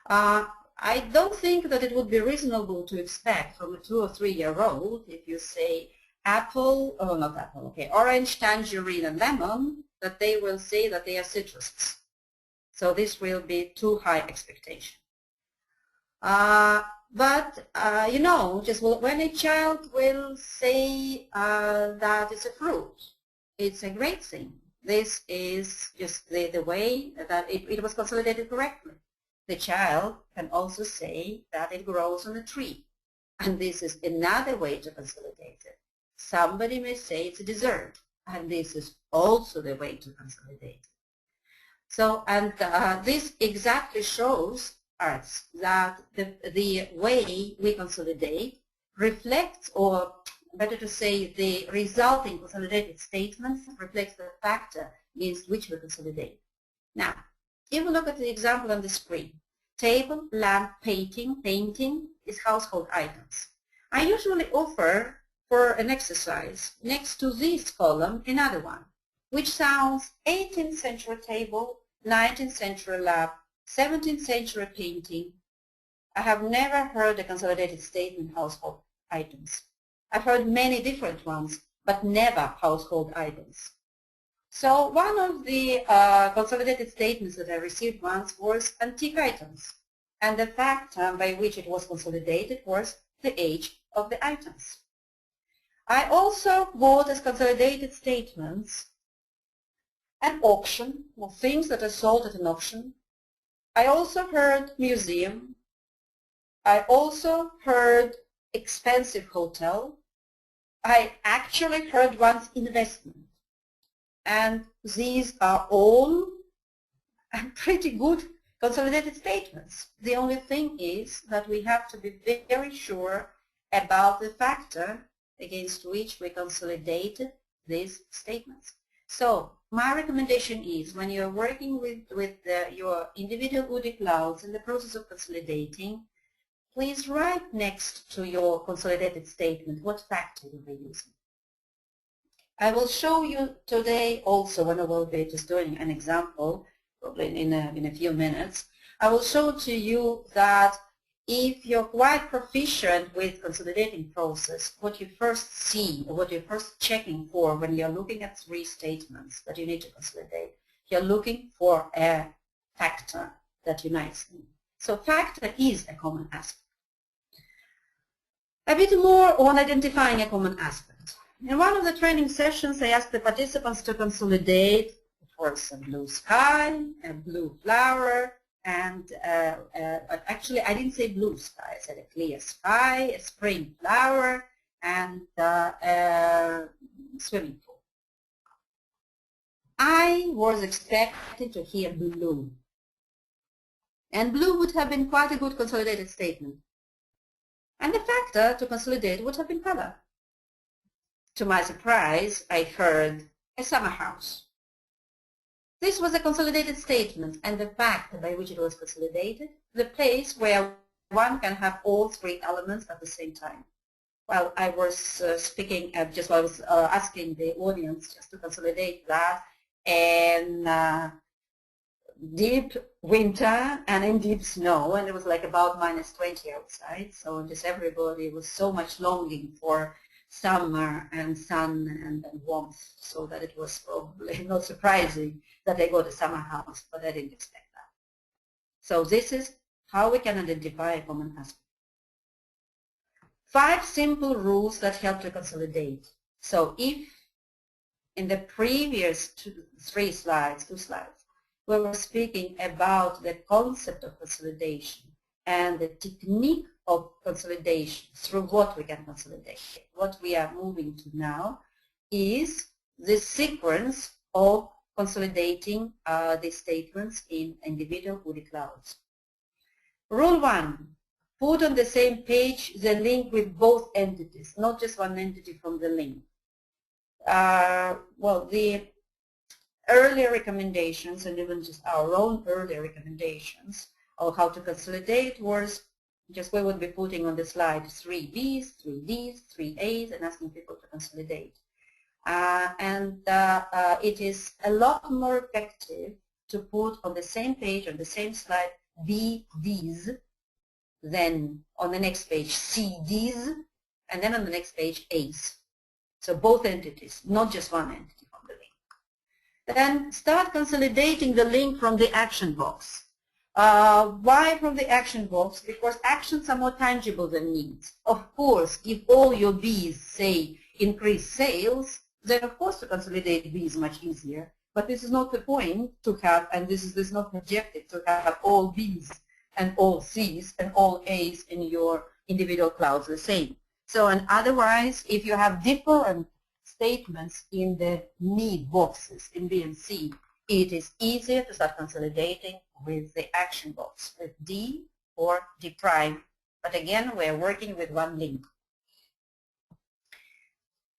I don't think that it would be reasonable to expect from a 2 or 3-year-old if you say apple, oh not apple, okay, orange, tangerine and lemon, that they will say that they are citruses. So this will be too high expectation. But you know, just when a child will say that it's a fruit, it's a great thing. This is just the way that it was consolidated correctly. The child can also say that it grows on a tree. And this is another way to consolidate it. Somebody may say it's a dessert. And this is also the way to consolidate it. So, and this exactly shows us that the way we consolidate reflects, or better to say, the resulting consolidated statements reflects the factor against which we consolidate. Now, if we look at the example on the screen, table, lamp, painting is household items. I usually offer for an exercise next to this column another one, which sounds 18th century table, 19th century lamp, 17th century painting. I have never heard a consolidated statement household items. I've heard many different ones, but never household items. So one of the consolidated statements that I received once was antique items. And the factor by which it was consolidated was the age of the items. I also bought as consolidated statements an auction, or things that are sold at an auction. I also heard museum. I also heard expensive hotel. I actually heard once investment. And these are all pretty good consolidated statements. The only thing is that we have to be very sure about the factor against which we consolidated these statements. So my recommendation is when you're working with your individual UDE clouds in the process of consolidating, please write next to your consolidated statement what factor you were using. I will show you today also, when I will be just doing an example, probably in a few minutes, I will show to you that if you're quite proficient with consolidating process, what you first see, or what you're first checking for when you're looking at 3 statements that you need to consolidate, you're looking for a factor that unites them. So factor is a common aspect. A bit more on identifying a common aspect. In one of the training sessions, I asked the participants to consolidate, of course, a blue sky, a blue flower, and actually I didn't say blue sky, I said a clear sky, a spring flower, and a swimming pool. I was expecting to hear blue. And blue would have been quite a good consolidated statement. And the factor to consolidate would have been color. To my surprise, I heard a summer house. This was a consolidated statement, and the factor by which it was consolidated, the place where one can have all 3 elements at the same time. Well, I was speaking, just while I was asking the audience just to consolidate that, and deep winter and in deep snow, and it was like about -20 outside, so just everybody was so much longing for summer and sun and warmth, so that it was probably not surprising that they got a summer house, but I didn't expect that. So this is how we can identify a common aspect. 5 simple rules that help to consolidate. So if in the previous two slides, we were speaking about the concept of consolidation and the technique of consolidation through what we can consolidate. What we are moving to now is the sequence of consolidating the statements in individual UDE clouds. Rule 1, put on the same page the link with both entities, not just one entity from the link. Well, the earlier recommendations, and even just our own earlier recommendations of how to consolidate was just we would be putting on the slide 3 Bs, 3 Ds, 3 As, and asking people to consolidate. It is a lot more effective to put on the same page, on the same slide, BDs, then on the next page CDs, and then on the next page As. So both entities, not just one entity from the link. Then start consolidating the link from the action box. Why from the action box? Because actions are more tangible than needs. Of course, if all your Bs say increase sales, then of course to consolidate B is much easier. But this is not the point to have, and this is not the objective, to have all Bs and all Cs and all As in your individual clouds the same. So, and otherwise, if you have different statements in the need boxes in B and C, it is easier to start consolidating with the action box, with D or D prime. But again, we're working with one link.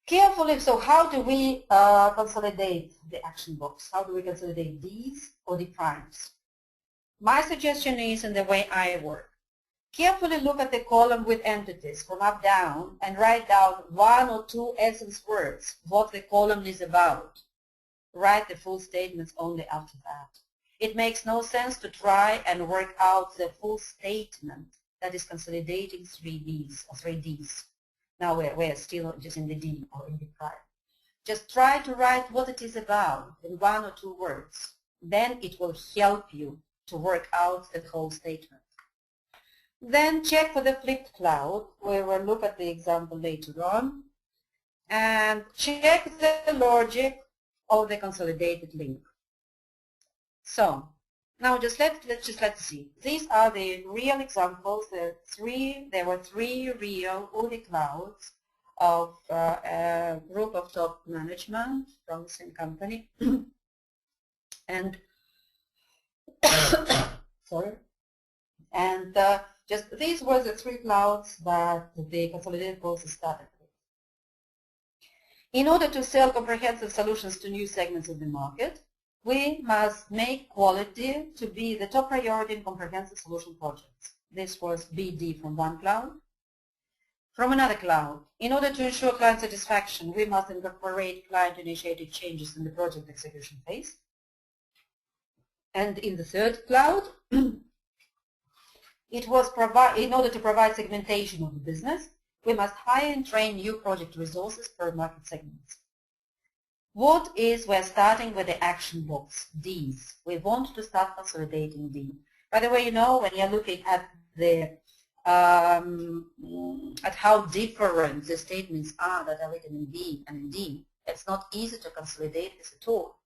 Carefully, so how do we consolidate the action box? How do we consolidate Ds or D primes? My suggestion is in the way I work. Carefully look at the column with entities from up down and write down 1 or 2 essence words, what the column is about. Write the full statements only after that. It makes no sense to try and work out the full statement that is consolidating 3 Bs or 3 Ds. Now we're still just in the D or in the prime. Just try to write what it is about in 1 or 2 words. Then it will help you to work out the whole statement. Then check for the flipped cloud. We will look at the example later on. And check the logic of the consolidated link. So now let's see. These are the real examples. There were 3 real UDE clouds of a group of top management from the same company. And sorry. And just these were the 3 clouds that the consolidated process started with. In order to sell comprehensive solutions to new segments of the market, we must make quality to be the top priority in comprehensive solution projects. This was BD from one cloud. From another cloud, in order to ensure client satisfaction, we must incorporate client-initiated changes in the project execution phase. And in the third cloud, it was in order to provide segmentation of the business, we must hire and train new project resources per market segments. We're starting with the action box, Ds. We want to start consolidating D. By the way, you know, when you're looking at the at how different the statements are that are written in B and in D, it's not easy to consolidate this at all.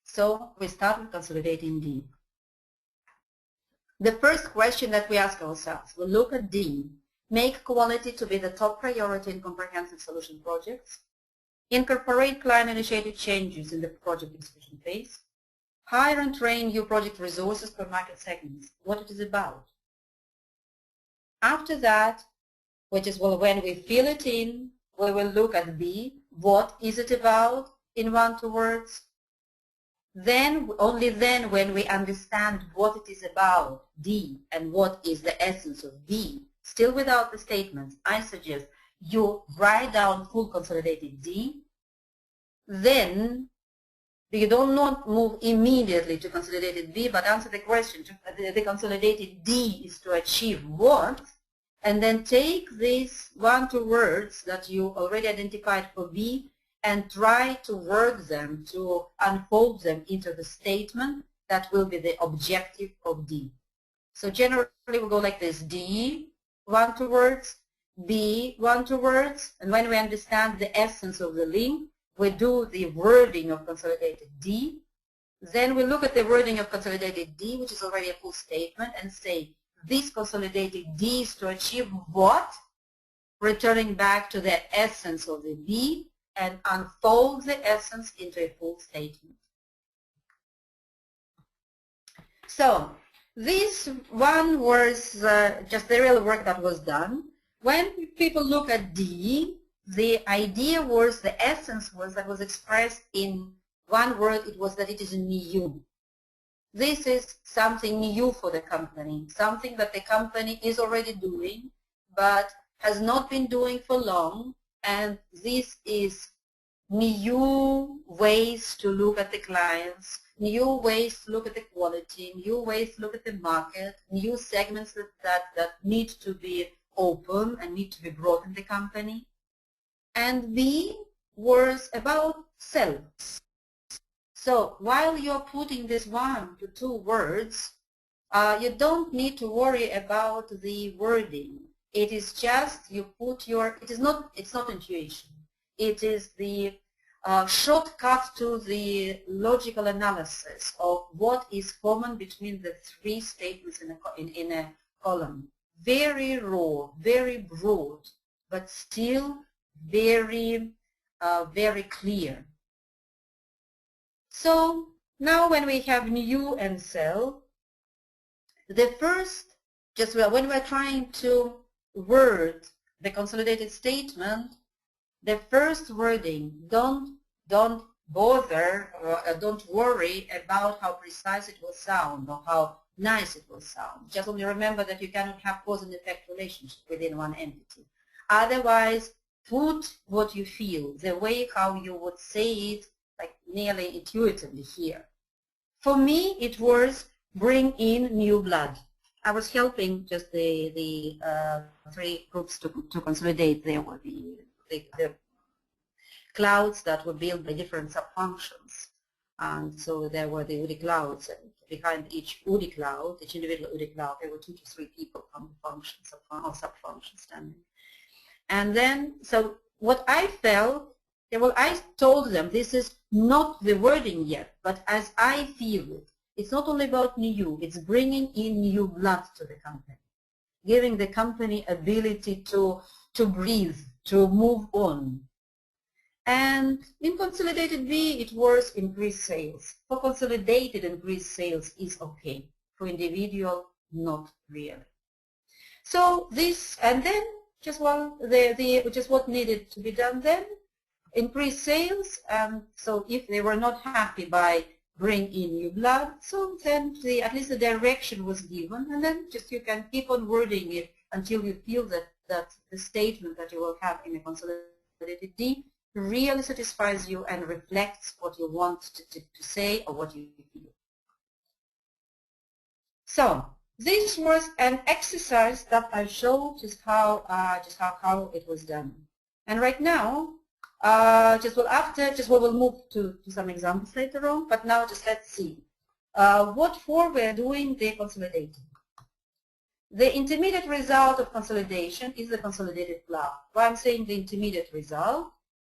So we start with consolidating D. The first question that we ask ourselves, we look at D, make quality to be the top priority in comprehensive solution projects, incorporate client-initiated changes in the project execution phase, hire and train new project resources per market segments, what it is about. After that, which is when we fill it in, we will look at B, what is it about in 1 2 words. Then, only then when we understand what it is about, D, and what is the essence of B, still without the statements, I suggest you write down full consolidated D. Then you don't not move immediately to consolidated B, but answer the question. The consolidated D is to achieve what? And then take these 1 2 words that you already identified for B and try to work them, to unfold them into the statement that will be the objective of D. So generally we go like this, D, 1 2 words, B, 1-2 words, and when we understand the essence of the link, we do the wording of consolidated D. Then we look at the wording of consolidated D, which is already a full statement, and say, this consolidated D is to achieve what? Returning back to the essence of the B and unfold the essence into a full statement. So this one was just the real work that was done. When people look at D, the idea was, the essence was that was expressed in one word. It was that it is new. This is something new for the company, something that the company is already doing but has not been doing for long, and this is new ways to look at the clients, new ways to look at the quality, new ways to look at the market, new segments that need to be open and need to be brought in the company. And B was about sell. So while you're putting this 1 to 2 words, you don't need to worry about the wording. It is just you put your, it's not intuition. It is the shortcut to the logical analysis of what is common between the 3 statements in a column. Very raw, very broad, but still very, very clear. So now when we have new and sell, the first, when we're trying to word the consolidated statement, the first wording, don't bother or don't worry about how precise it will sound or how nice it will sound. Just only remember that you cannot have cause and effect relationship within one entity. Otherwise, put what you feel, the way how you would say it, like nearly intuitively here. For me, it was bring in new blood. I was helping just the 3 groups to consolidate. There were the clouds that were built by different sub-functions. And so there were the UDE Clouds, and behind each UDE Cloud, each individual UDE Cloud, there were 2 to 3 people from the functions or sub-functions standing. And then, so what I felt, well, I told them this is not the wording yet, but as I feel it, it's not only about new, it's bringing in new blood to the company, giving the company ability to breathe, to move on. And in consolidated B, it was increased sales. For consolidated, increased sales is okay. For individual, not really. So this, and then just what needed to be done then, increase sales. So if they were not happy by bring in new blood, so then at least the direction was given, and then just you can keep on wording it until you feel that the statement that you will have in a consolidated D really satisfies you and reflects what you want to say or what you feel. So this was an exercise that I showed just how it was done. And right now, we will move to some examples later on, but now just let's see what for we're doing the consolidating. The intermediate result of consolidation is the consolidated cloud. Why I'm saying the intermediate result?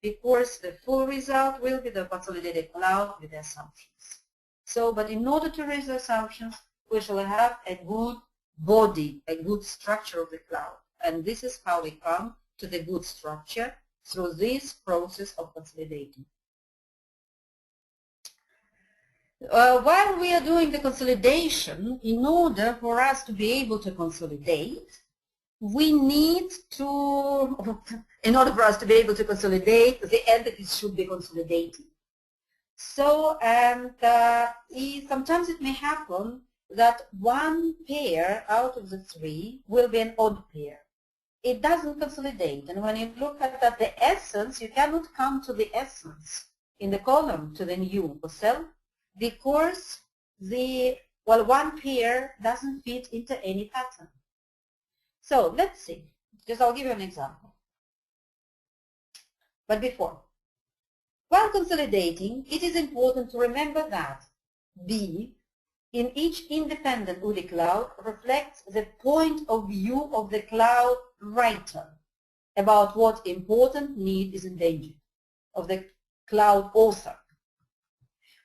Because the full result will be the consolidated cloud with the assumptions. So, but in order to raise the assumptions, we shall have a good body, a good structure of the cloud. And this is how we come to the good structure, through this process of consolidating. While we are doing the consolidation, in order for us to be able to consolidate, we need to, in order for us to be able to consolidate, the entities should be consolidated. So, and sometimes it may happen that one pair out of the 3 will be an odd pair. It doesn't consolidate, and when you look at that, the essence, you cannot come to the essence in the column to the new or cell, because one pair doesn't fit into any pattern. So let's see. I'll give you an example. But before, while consolidating, it is important to remember that B in each independent UDE cloud reflects the point of view of the cloud writer. about what important need is endangered of the cloud author.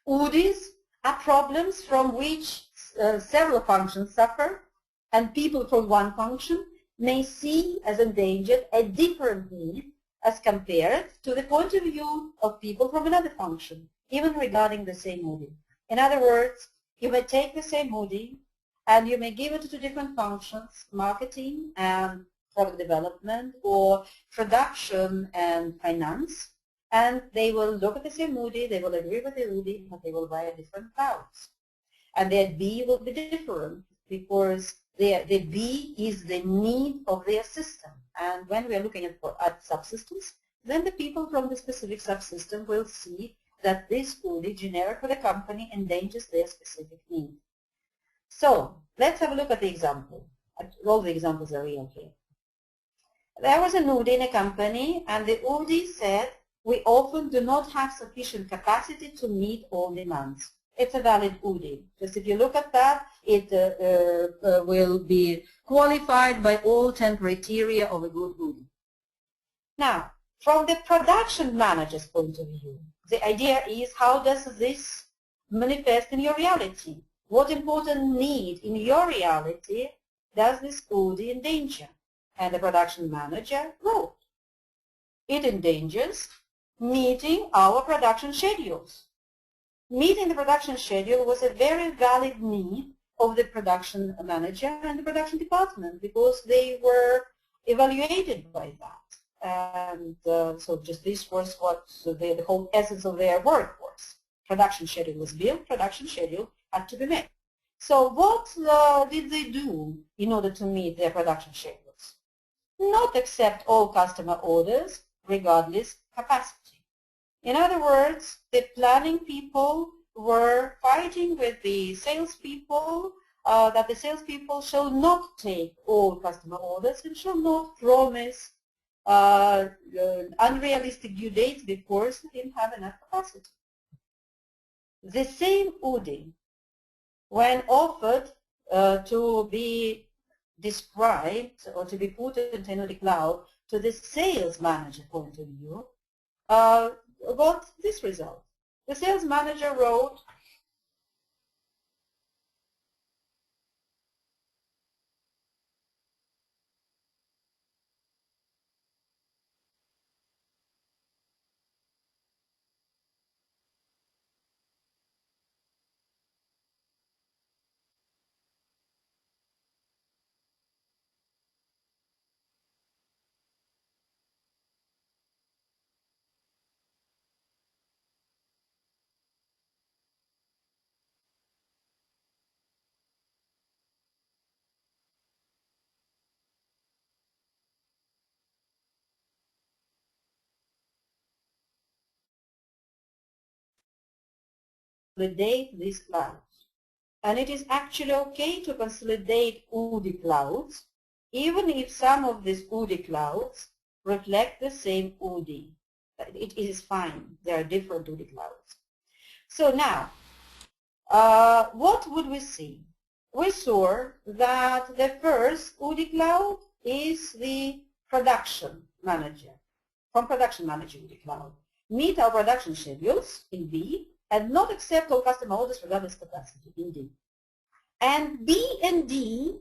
UDEs are problems from which several functions suffer, and people from one function may see as endangered a different need as compared to the point of view of people from another function, even regarding the same UDE. In other words, you may take the same UDE and you may give it to different functions, marketing and product development, or production and finance, and they will look at the same UDE, they will agree with the UDE, but they will buy different clouds. And their B will be different because the B is the need of their system. And when we are looking at subsystems, then the people from the specific subsystem will see that this UDE generic for the company endangers their specific need. So let's have a look at the example. All the examples are real here. There was an UDE in a company, and the UDE said, we often do not have sufficient capacity to meet all demands. It's a valid UDE. Just if you look at that, it will be qualified by all 10 criteria of a good UDE. Now, from the production manager's point of view, the idea is, how does this manifest in your reality? What important need in your reality does this UDE endanger? And the production manager wrote, it endangers meeting our production schedules. Meeting the production schedule was a very valid need of the production manager and the production department because they were evaluated by that. And so just this was what the whole essence of their work was. Production schedule was built, production schedule had to be met. So what did they do in order to meet their production schedules? Not accept all customer orders regardless capacity. In other words, the planning people were fighting with the salespeople that the salespeople shall not take all customer orders and shall not promise unrealistic due dates because they didn't have enough capacity. The same UDE, when offered to be described or to be put into UDE Cloud to the sales manager point of view, got this result. The sales manager wrote, consolidate these clouds. And it is actually okay to consolidate UDE clouds, even if some of these UDE clouds reflect the same UDE. It is fine. There are different UDE clouds. So now, what would we see? We saw that the first UDE cloud is the production manager, from production manager UDE Cloud. Meet our production schedules in B, and not accept all customer orders regardless capacity in D. And B and D,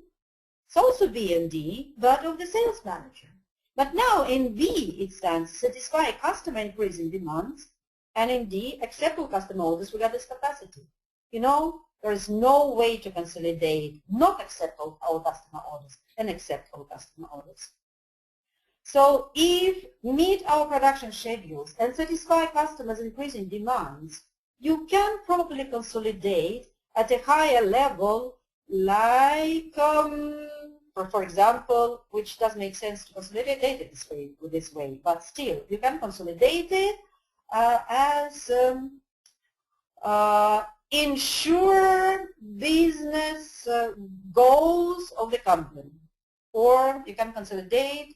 it's also B and D, but of the sales manager. But now in B it stands satisfy customer increasing demands, and in D accept all customer orders regardless capacity. You know, there is no way to consolidate, not accept all customer orders and accept all customer orders. So if meet our production schedules and satisfy customers' increasing demands, you can probably consolidate at a higher level, like, for example, which does make sense to consolidate it this way, but still, you can consolidate it as ensure business goals of the company, or you can consolidate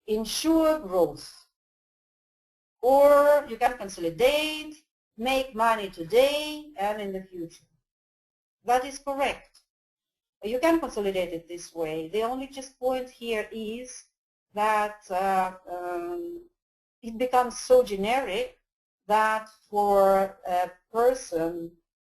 ensure growth, or you can consolidate make money today and in the future. That is correct. You can consolidate it this way. The only just point here is that it becomes so generic that for a person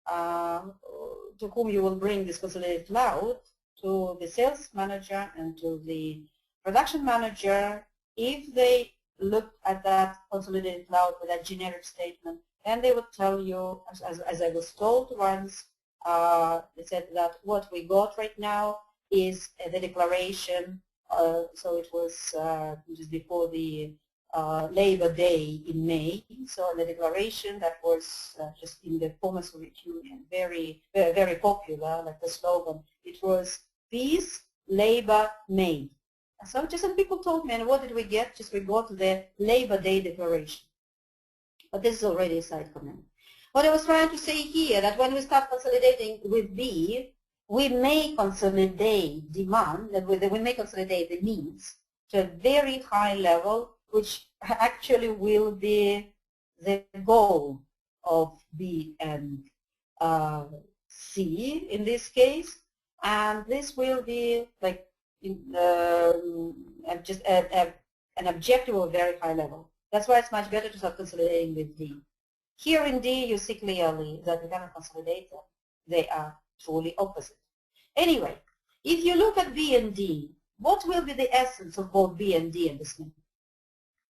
to whom you will bring this consolidated cloud, to the sales manager and to the production manager, if they look at that consolidated cloud with that generic statement, then they would tell you, as I was told once, they said that what we got right now is the declaration. So it was just before the Labor Day in May. So the declaration that was just in the former Soviet Union, very, very, very popular, like the slogan. It was peace, labor, May. So just some people told me, and what did we get? Just we got the Labor Day declaration. But this is already a side comment. What I was trying to say here, that when we start consolidating with B, we may consolidate demand, that we may consolidate the needs to a very high level, which actually will be the goal of B and C in this case. And this will be like just an objective of very high level. That's why it's much better to start consolidating with D. Here in D, you see clearly that we cannot consolidate them. They are truly opposite. Anyway, if you look at B and D, what will be the essence of both B and D in this thing?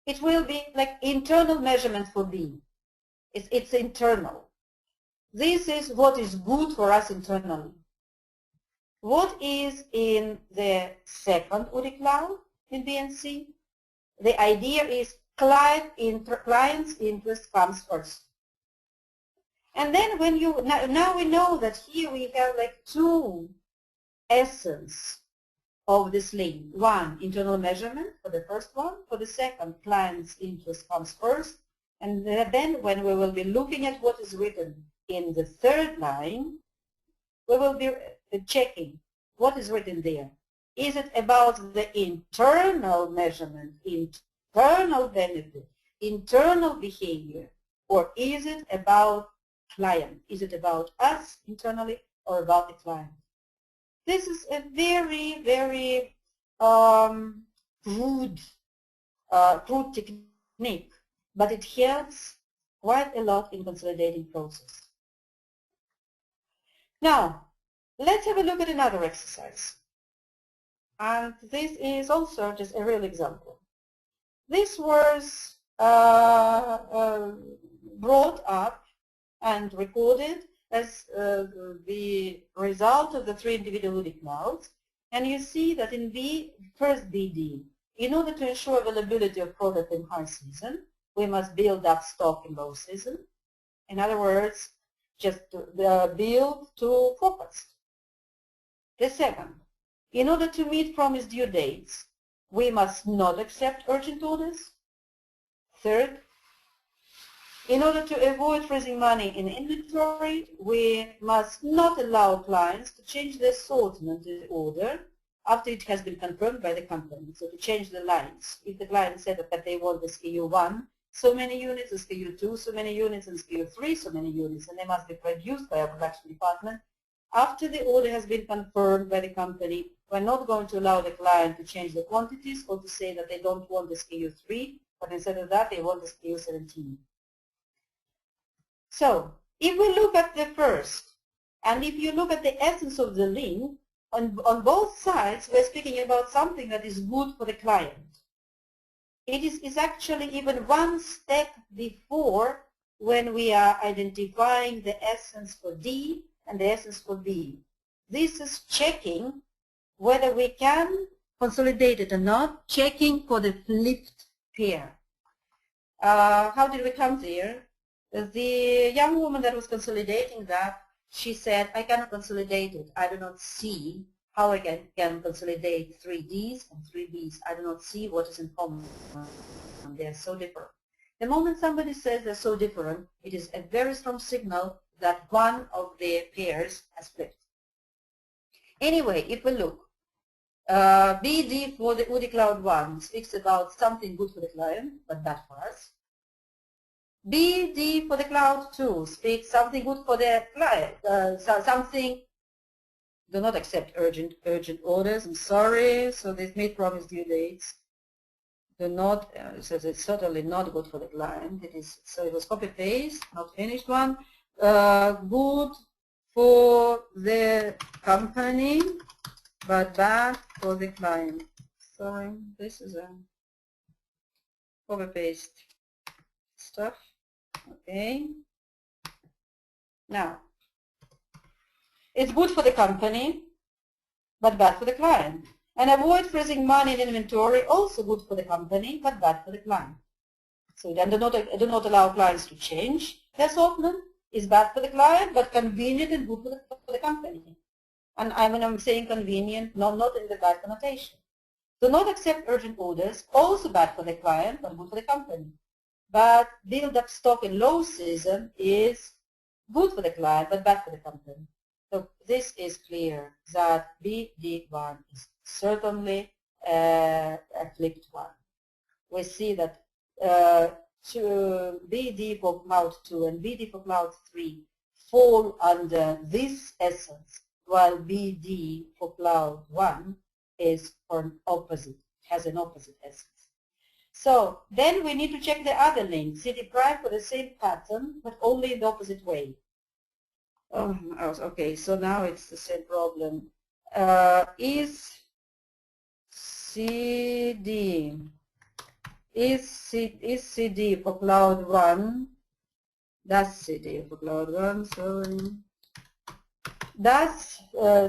It will be like internal measurement for B. It's internal. This is what is good for us internally. What is in the second UDE Cloud in B and C? The idea is client's interest comes first. And then when you, now we know that here we have like two essence of this link. One, internal measurement for the first one. For the second, client's interest comes first. And then when we will be looking at what is written in the third line, we will be checking what is written there. Is it about the internal measurement, internal benefit, internal behavior, or is it about client? Is it about us internally or about the client? This is a very, very crude technique, but it helps quite a lot in consolidating process. Now, let's have a look at another exercise. And this is also just a real example. This was brought up and recorded as the result of the 3 individual UDE Clouds. And you see that in first BD, in order to ensure availability of product in high season, we must build up stock in low season. In other words, just build to forecast. The second, in order to meet promised due dates, we must not accept urgent orders. Third, in order to avoid freezing money in inventory, we must not allow clients to change their assortment in order after it has been confirmed by the company. So to change the lines. If the client said that they want the SKU 1, so many units, SKU 2, so many units, and SKU 3, so many units, and they must be produced by our production department. After the order has been confirmed by the company, we're not going to allow the client to change the quantities or to say that they don't want the SKU 3, but instead of that, they want the SKU 17. So, if we look at the first, and if you look at the essence of the link, on both sides, we're speaking about something that is good for the client. It is actually even one step before when we are identifying the essence for D and the essence for B. This is checking whether we can consolidate it or not, checking for the flipped pair. How did we come there? The young woman that was consolidating that, she said, I cannot consolidate it. I do not see how I can consolidate 3Ds and 3Bs. I do not see what is in common. They are so different. The moment somebody says they're so different, it is a very strong signal that one of their pairs has flipped. Anyway, if we look, BD for the UDE Cloud 1 speaks about something good for the client, but bad for us. BD for the Cloud 2 speaks something good for the client, something, do not accept urgent orders, I'm sorry, so they've made promised due dates. do not, says it's certainly not good for the client. It is, so it was copy paste, not finished one. Good for the company, but bad for the client. Sorry, this is a copy paste stuff. Okay. Now, it's good for the company, but bad for the client. And avoid freezing money in inventory, also good for the company, but bad for the client. So then do not allow clients to change their assortment. Is bad for the client, but convenient and good for the company. And when I'm saying convenient, not in the bad connotation. Do not accept urgent orders, also bad for the client, but good for the company. But build up stock in low season is good for the client, but bad for the company. So this is clear that BD1 is certainly a flipped one. We see that BD for Cloud 2 and BD for Cloud 3 fall under this essence, while BD for Cloud 1 is for an opposite, has an opposite essence. So then we need to check the other link, CD prime for the same pattern, but only in the opposite way. Okay, so now it's the same problem. Is CD for Cloud 1, does CD for Cloud 1, sorry. Does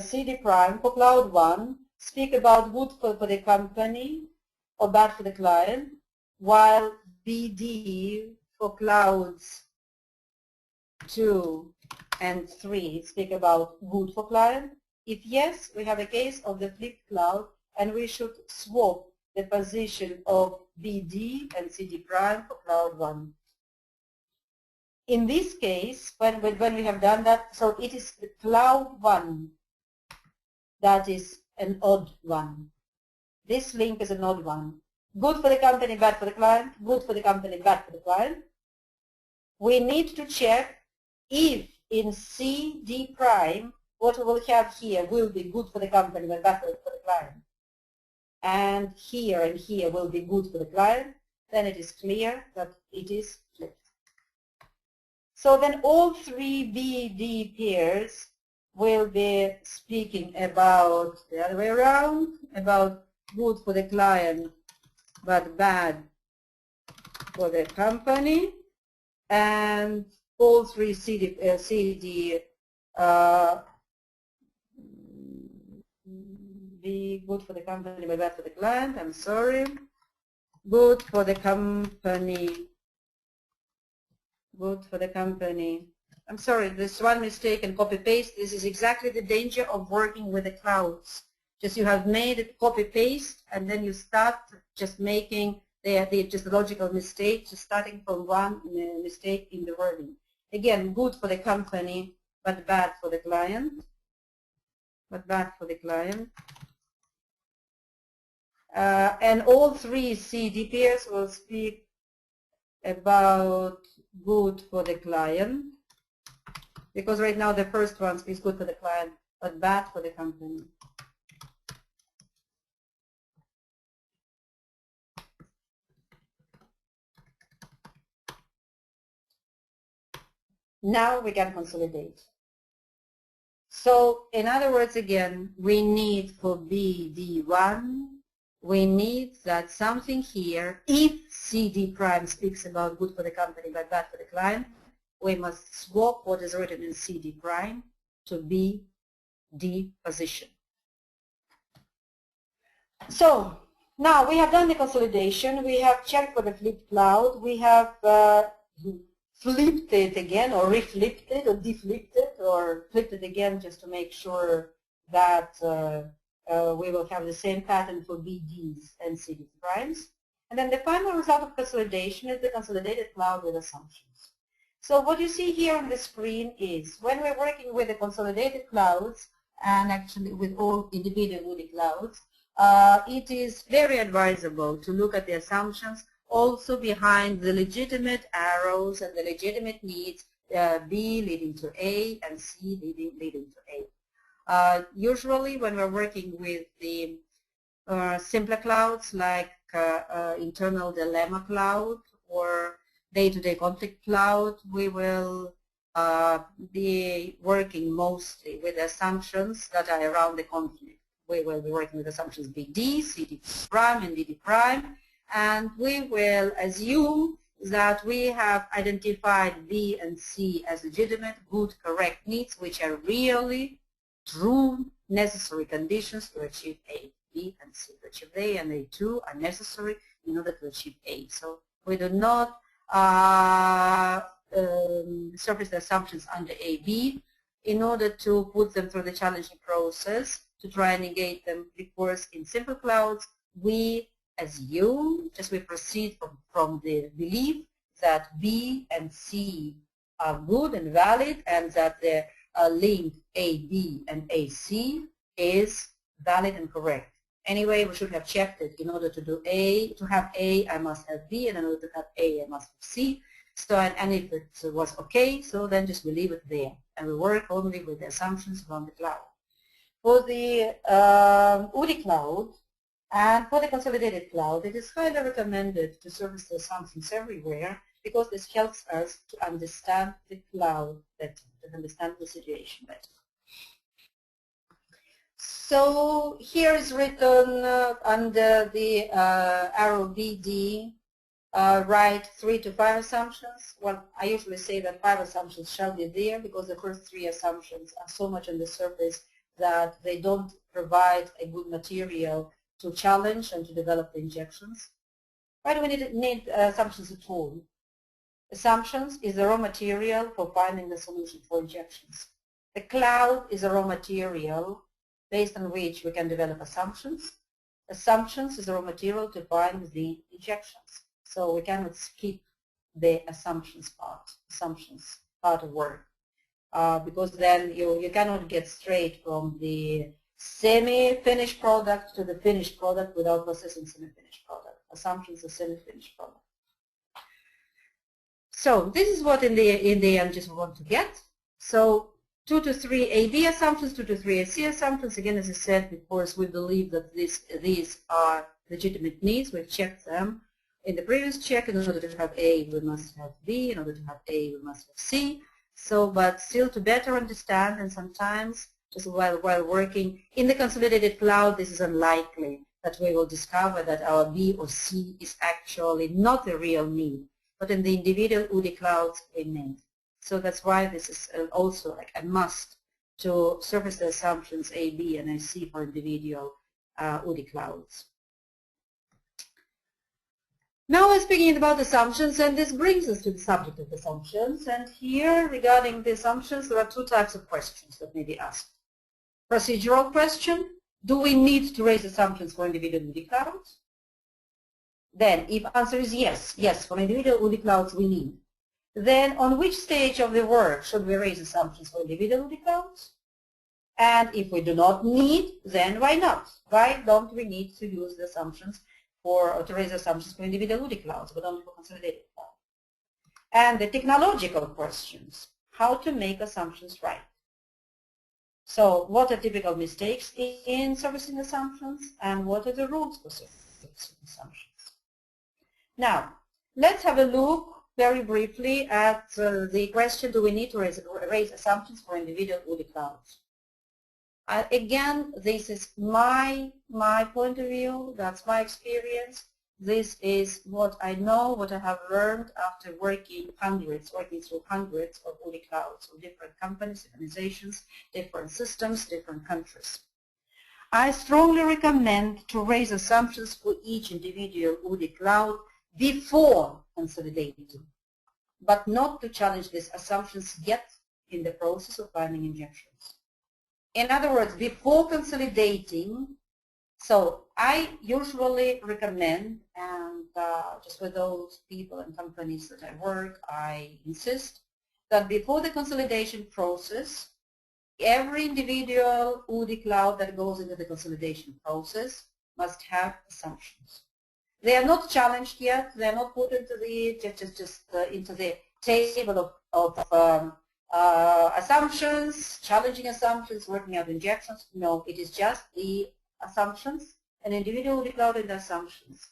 CD prime for Cloud 1 speak about good for the company or bad for the client, while BD for Clouds 2 and 3 speak about good for client? If yes, we have a case of the flipped cloud, and we should swap the position of BD and CD prime for Cloud 1. In this case, when we have done that, so it is the Cloud 1 that is an odd one. This link is an odd one. Good for the company, bad for the client. Good for the company, bad for the client. We need to check if in CD prime, what we will have here will be good for the company, but bad for the client. And here will be good for the client. Then it is clear that it is flipped. So then all three BD pairs will be speaking about the other way around, about good for the client but bad for the company, and all three CD be good for the company but bad for the client. I'm sorry. Good for the company. Good for the company. I'm sorry, this one mistake and copy paste. This is exactly the danger of working with the clouds. Just you have made it copy paste and then you start just making just a logical mistake, just starting from one mistake in the wording. Again, good for the company but bad for the client. But bad for the client. And all three CD pairs will speak about good for the client, because right now the first one speaks good for the client but bad for the company. Now we can consolidate. So in other words, again, we need for BD1, we need that something here, if CD prime speaks about good for the company but bad for the client, we must swap what is written in CD prime to BD position. So now we have done the consolidation, we have checked for the flipped cloud, we have flipped it again, or reflipped it, or deflipped it, or flipped it again just to make sure that we will have the same pattern for BDs and CD primes. And then the final result of consolidation is the consolidated cloud with assumptions. So what you see here on the screen is when we're working with the consolidated clouds, and actually with all individual UDE clouds, it is very advisable to look at the assumptions also behind the legitimate arrows and the legitimate needs, B leading to A and C leading to A. Usually when we're working with the simpler clouds like internal dilemma cloud or day-to-day conflict cloud, we will be working mostly with assumptions that are around the conflict. We will be working with assumptions BD, CD prime, and DD prime, and we will assume that we have identified B and C as legitimate, good, correct needs, which are really true necessary conditions to achieve A. B and C. To achieve A and A2 are necessary in order to achieve A. So we do not surface the assumptions under A, B in order to put them through the challenging process to try and negate them, because in simple clouds we assume, just we proceed from the belief that B and C are good and valid, and that the link AB and AC is valid and correct. Anyway, we should have checked it. In order to do A, to have A, I must have B, and in order to have A, I must have C. So, and if it was okay, so then just we leave it there, and we work only with the assumptions from the cloud. For the UDE Cloud and for the Consolidated Cloud, it is highly recommended to service the assumptions everywhere, because this helps us to understand the cloud better, to understand the situation better. So here is written under the arrow BD, write 3 to 5 assumptions. Well, I usually say that 5 assumptions shall be there, because the first 3 assumptions are so much on the surface that they don't provide a good material to challenge and to develop the injections. Why do we need assumptions at all? Assumptions is the raw material for finding the solution for injections. The cloud is a raw material based on which we can develop assumptions. Assumptions is the raw material to find the injections. So we cannot skip the assumptions part of work, because then you cannot get straight from the semi-finished product to the finished product without processing semi-finished product. Assumptions are semi-finished product. So this is what in the end just we want to get. So 2 to 3 AB assumptions, 2 to 3 AC assumptions. Again, as I said, because we believe that these are legitimate needs. We've checked them in the previous check. In order to have A, we must have B. In order to have A, we must have C. So, but still to better understand, and sometimes just while working in the consolidated cloud, this is unlikely that we will discover that our B or C is actually not a real need, but in the individual UDE clouds we may. So that's why this is also like a must to surface the assumptions A, B, and AC for individual UDE clouds. Now we're speaking about assumptions, and this brings us to the subject of assumptions. And here, regarding the assumptions, there are 2 types of questions that may be asked. Procedural question: do we need to raise assumptions for individual UDE clouds? Then, if answer is yes, yes, for individual UDE clouds we need, then on which stage of the work should we raise assumptions for individual UDE clouds? And if we do not need, then why not? Why don't we need to use the assumptions to raise assumptions for individual UDE clouds, but only for consolidated cloud? And the technological questions: how to make assumptions right? So what are typical mistakes in servicing assumptions, and what are the rules for servicing assumptions? Now, let's have a look very briefly at the question, do we need to raise assumptions for individual UDE clouds? Again, this is my point of view, that's my experience. This is what I know, what I have learned after working through hundreds of UDE clouds of different companies, organizations, different systems, different countries. I strongly recommend to raise assumptions for each individual UDE cloud before consolidating, but not to challenge these assumptions yet in the process of finding injections. In other words, before consolidating, so I usually recommend, and just with those people and companies that I work, I insist that before the consolidation process, every individual UDE cloud that goes into the consolidation process must have assumptions. They are not challenged yet. They are not put into the into the table of assumptions, challenging assumptions, working out injections. No, it is just the assumptions, an individual UDE cloud and the assumptions.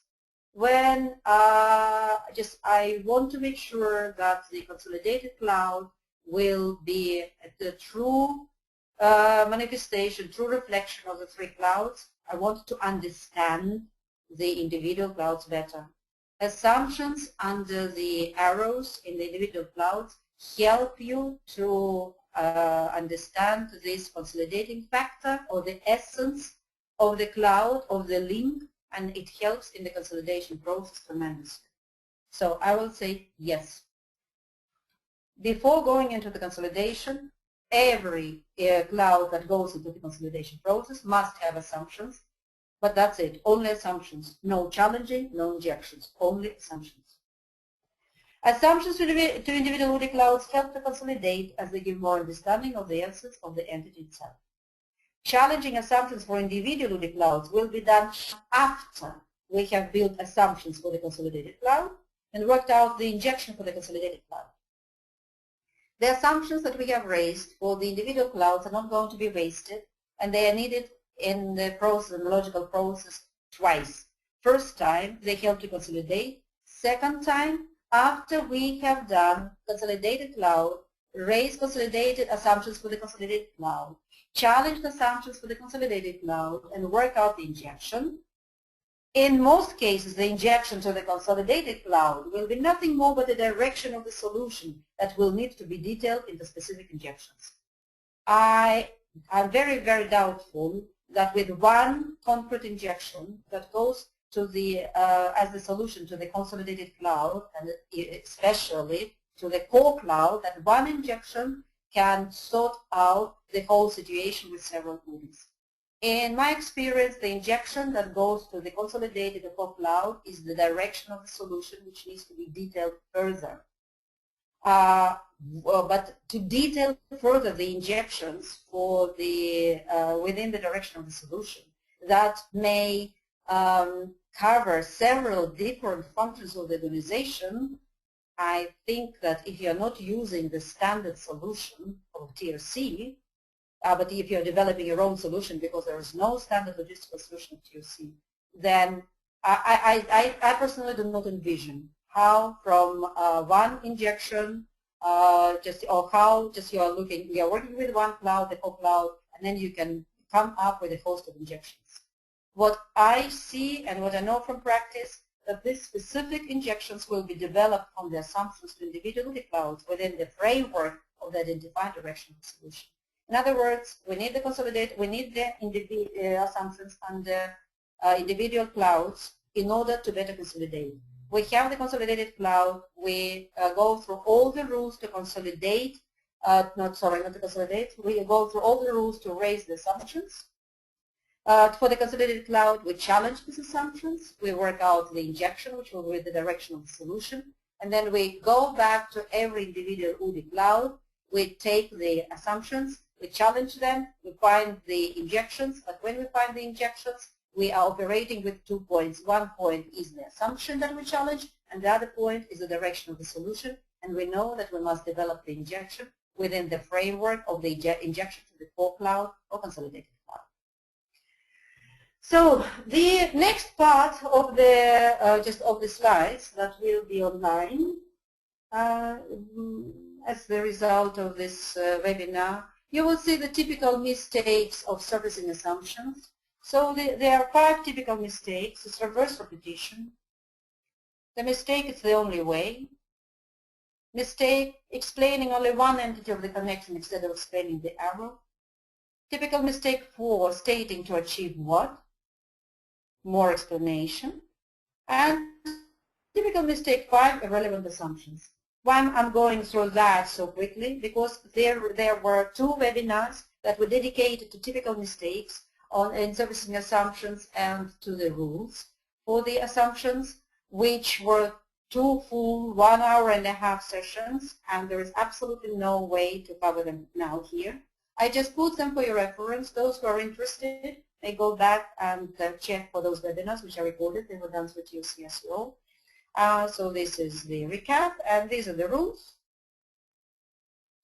when I want to make sure that the consolidated cloud will be the true manifestation, true reflection of the three clouds. I want to understand the individual clouds better. Assumptions under the arrows in the individual clouds help you to understand this consolidating factor or the essence of the cloud, of the link, and it helps in the consolidation process tremendously. So I will say yes. Before going into the consolidation, every cloud that goes into the consolidation process must have assumptions, but that's it, only assumptions. No challenging, no injections, only assumptions. Assumptions to individual UDE clouds help to consolidate as they give more understanding of the essence of the entity itself. Challenging assumptions for individual UDE clouds will be done after we have built assumptions for the consolidated cloud and worked out the injection for the consolidated cloud. The assumptions that we have raised for the individual clouds are not going to be wasted, and they are needed in the process, in the logical process, twice. First time, they help to consolidate. Second time, after we have done consolidated cloud, raise consolidated assumptions for the consolidated cloud, challenge the assumptions for the consolidated cloud, and work out the injection. In most cases, the injection to the consolidated cloud will be nothing more but the direction of the solution that will need to be detailed in the specific injections. I am very, very doubtful that with one concrete injection that goes to the as the solution to the consolidated cloud, and especially to the core cloud, that one injection can sort out the whole situation with several UDEs. In my experience, the injection that goes to the consolidated core cloud is the direction of the solution, which needs to be detailed further. But to detail further the injections for the within the direction of the solution, that may cover several different functions of the organization. I think that if you're not using the standard solution of TRC, but if you're developing your own solution because there is no standard logistical solution of TRC, then I personally do not envision how from one injection you are working with one cloud, the core cloud, and then you can come up with a host of injections. What I see and what I know from practice, that these specific injections will be developed from the assumptions to individual clouds within the framework of the identified direction of the solution. In other words, we need the assumptions and the individual clouds in order to better consolidate. We have the consolidated cloud. We go through all the rules to consolidate. Not to consolidate. We go through all the rules to raise the assumptions. For the consolidated cloud, we challenge these assumptions. We work out the injection, which will be the direction of the solution. And then we go back to every individual UDE cloud. We take the assumptions, we challenge them, we find the injections. But when we find the injections, we are operating with 2 points. One point is the assumption that we challenge, and the other point is the direction of the solution. And we know that we must develop the injection within the framework of the injection to the core cloud or consolidated cloud. So the next part of the just of the slides that will be online as the result of this webinar, you will see the typical mistakes of surfacing assumptions. So there are 5 typical mistakes. It's reverse repetition. The mistake is the only way. Mistake explaining only one entity of the connection instead of explaining the arrow. Typical mistake 4, stating to achieve what? More explanation. And typical mistake 5, irrelevant assumptions. Why I'm going through that so quickly? Because there were 2 webinars that were dedicated to typical mistakes in surfacing assumptions and to the rules for the assumptions, which were 2 full 1.5-hour sessions, and there is absolutely no way to cover them now here. I just put them for your reference. Those who are interested, they go back and check for those webinars which are recorded. They were done through TOC as well. So this is the recap, and these are the rules.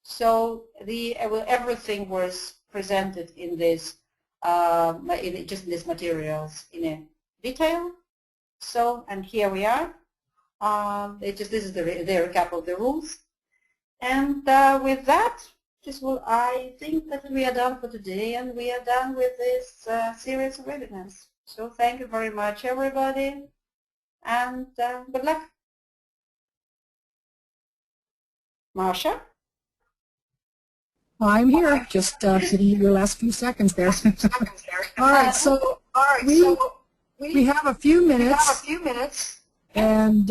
So everything was presented in this, just in these materials in a detail. So, and here we are. This is the recap of the rules. And with that, I think that we are done for today, and we are done with this series of webinars. So thank you very much, everybody, and good luck. Marcia? I'm here, just hitting your last few seconds there. All right, so we have a few minutes, and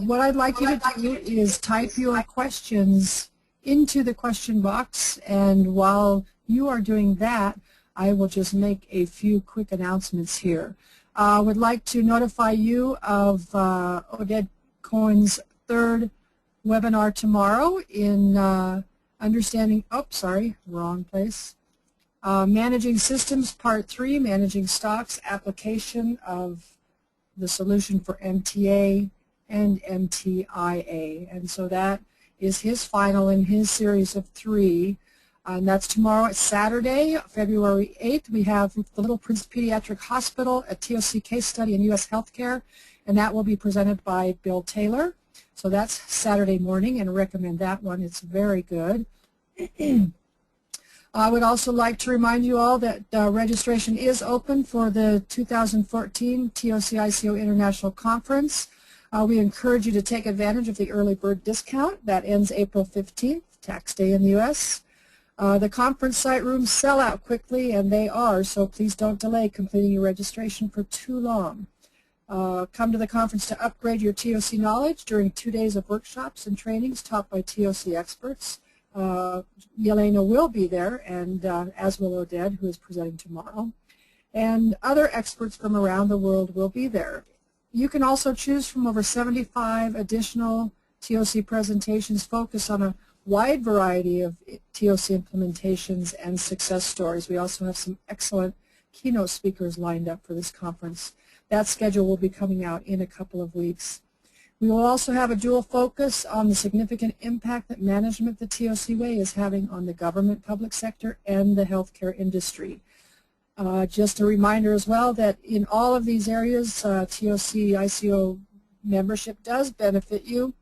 what I'd like you to do is type your questions into the question box, and while you are doing that, I will just make a few quick announcements here. I would like to notify you of Odette Cohen's third webinar tomorrow in Understanding, wrong place. Managing Systems Part 3, Managing Stocks, Application of the Solution for MTA and MTIA. And so that is his final in his series of 3. And that's tomorrow. It's Saturday, February 8th. We have the Little Prince Pediatric Hospital, a TOC case study in U.S. healthcare, and that will be presented by Bill Taylor. So that's Saturday morning, and recommend that one. It's very good. I would also like to remind you all that registration is open for the 2014 TOC-ICO International Conference. We encourage you to take advantage of the early bird discount. That ends April 15th, tax day in the U.S. The conference site rooms sell out quickly, and they are, so please don't delay completing your registration for too long. Come to the conference to upgrade your TOC knowledge during 2 days of workshops and trainings taught by TOC experts. Yelena will be there, and as will Odette, who is presenting tomorrow. And other experts from around the world will be there. You can also choose from over 75 additional TOC presentations focused on a wide variety of TOC implementations and success stories. We also have some excellent keynote speakers lined up for this conference. That schedule will be coming out in a couple of weeks. We will also have a dual focus on the significant impact that management the TOC way is having on the government, public sector, and the healthcare industry. Just a reminder as well that in all of these areas, TOC-ICO membership does benefit you.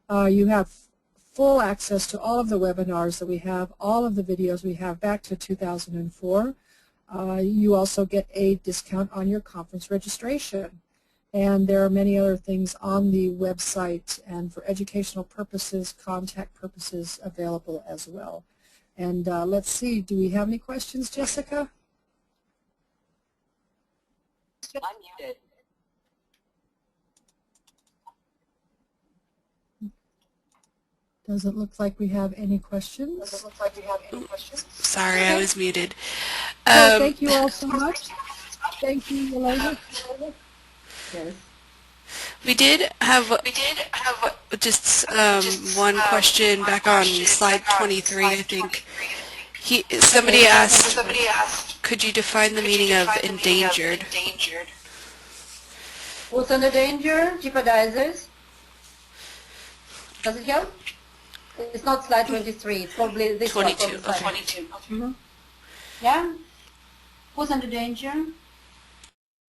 You have full access to all of the webinars that we have, all of the videos we have back to 2004. You also get a discount on your conference registration. And there are many other things on the website and for educational purposes, contact purposes available as well. And let's see, do we have any questions, Jessica? I'm muted. Doesn't look like we have any questions. Sorry, I was muted. So thank you all so much. Thank you, Yelena. Yes. We did have just one question back on slide 23, I think. Somebody asked, could you define the meaning of endangered? What's under danger? Jeopardizers? Does it help? It's not slide 23. It's probably this 22. one. 22. Mm-hmm. Yeah? Who's under danger?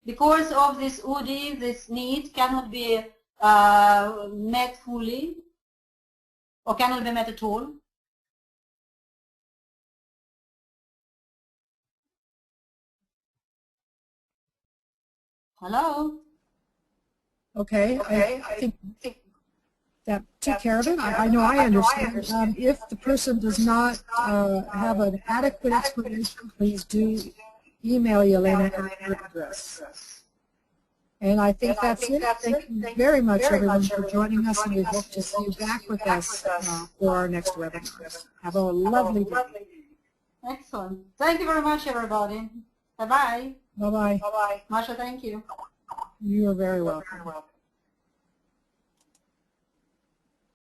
Because of this UDE, this need cannot be met fully or cannot be met at all. Hello? Okay, I think that took care of it. I know I understand. If the person does not have an adequate explanation, please do email Yelena at her address. And I think that's it. Thank you very much, everyone, for joining us, and we hope to see you back with us for our next webinars. Have a lovely day. Excellent. Thank you very much, everybody. Bye-bye. Bye-bye. Masha, thank you. You are very welcome.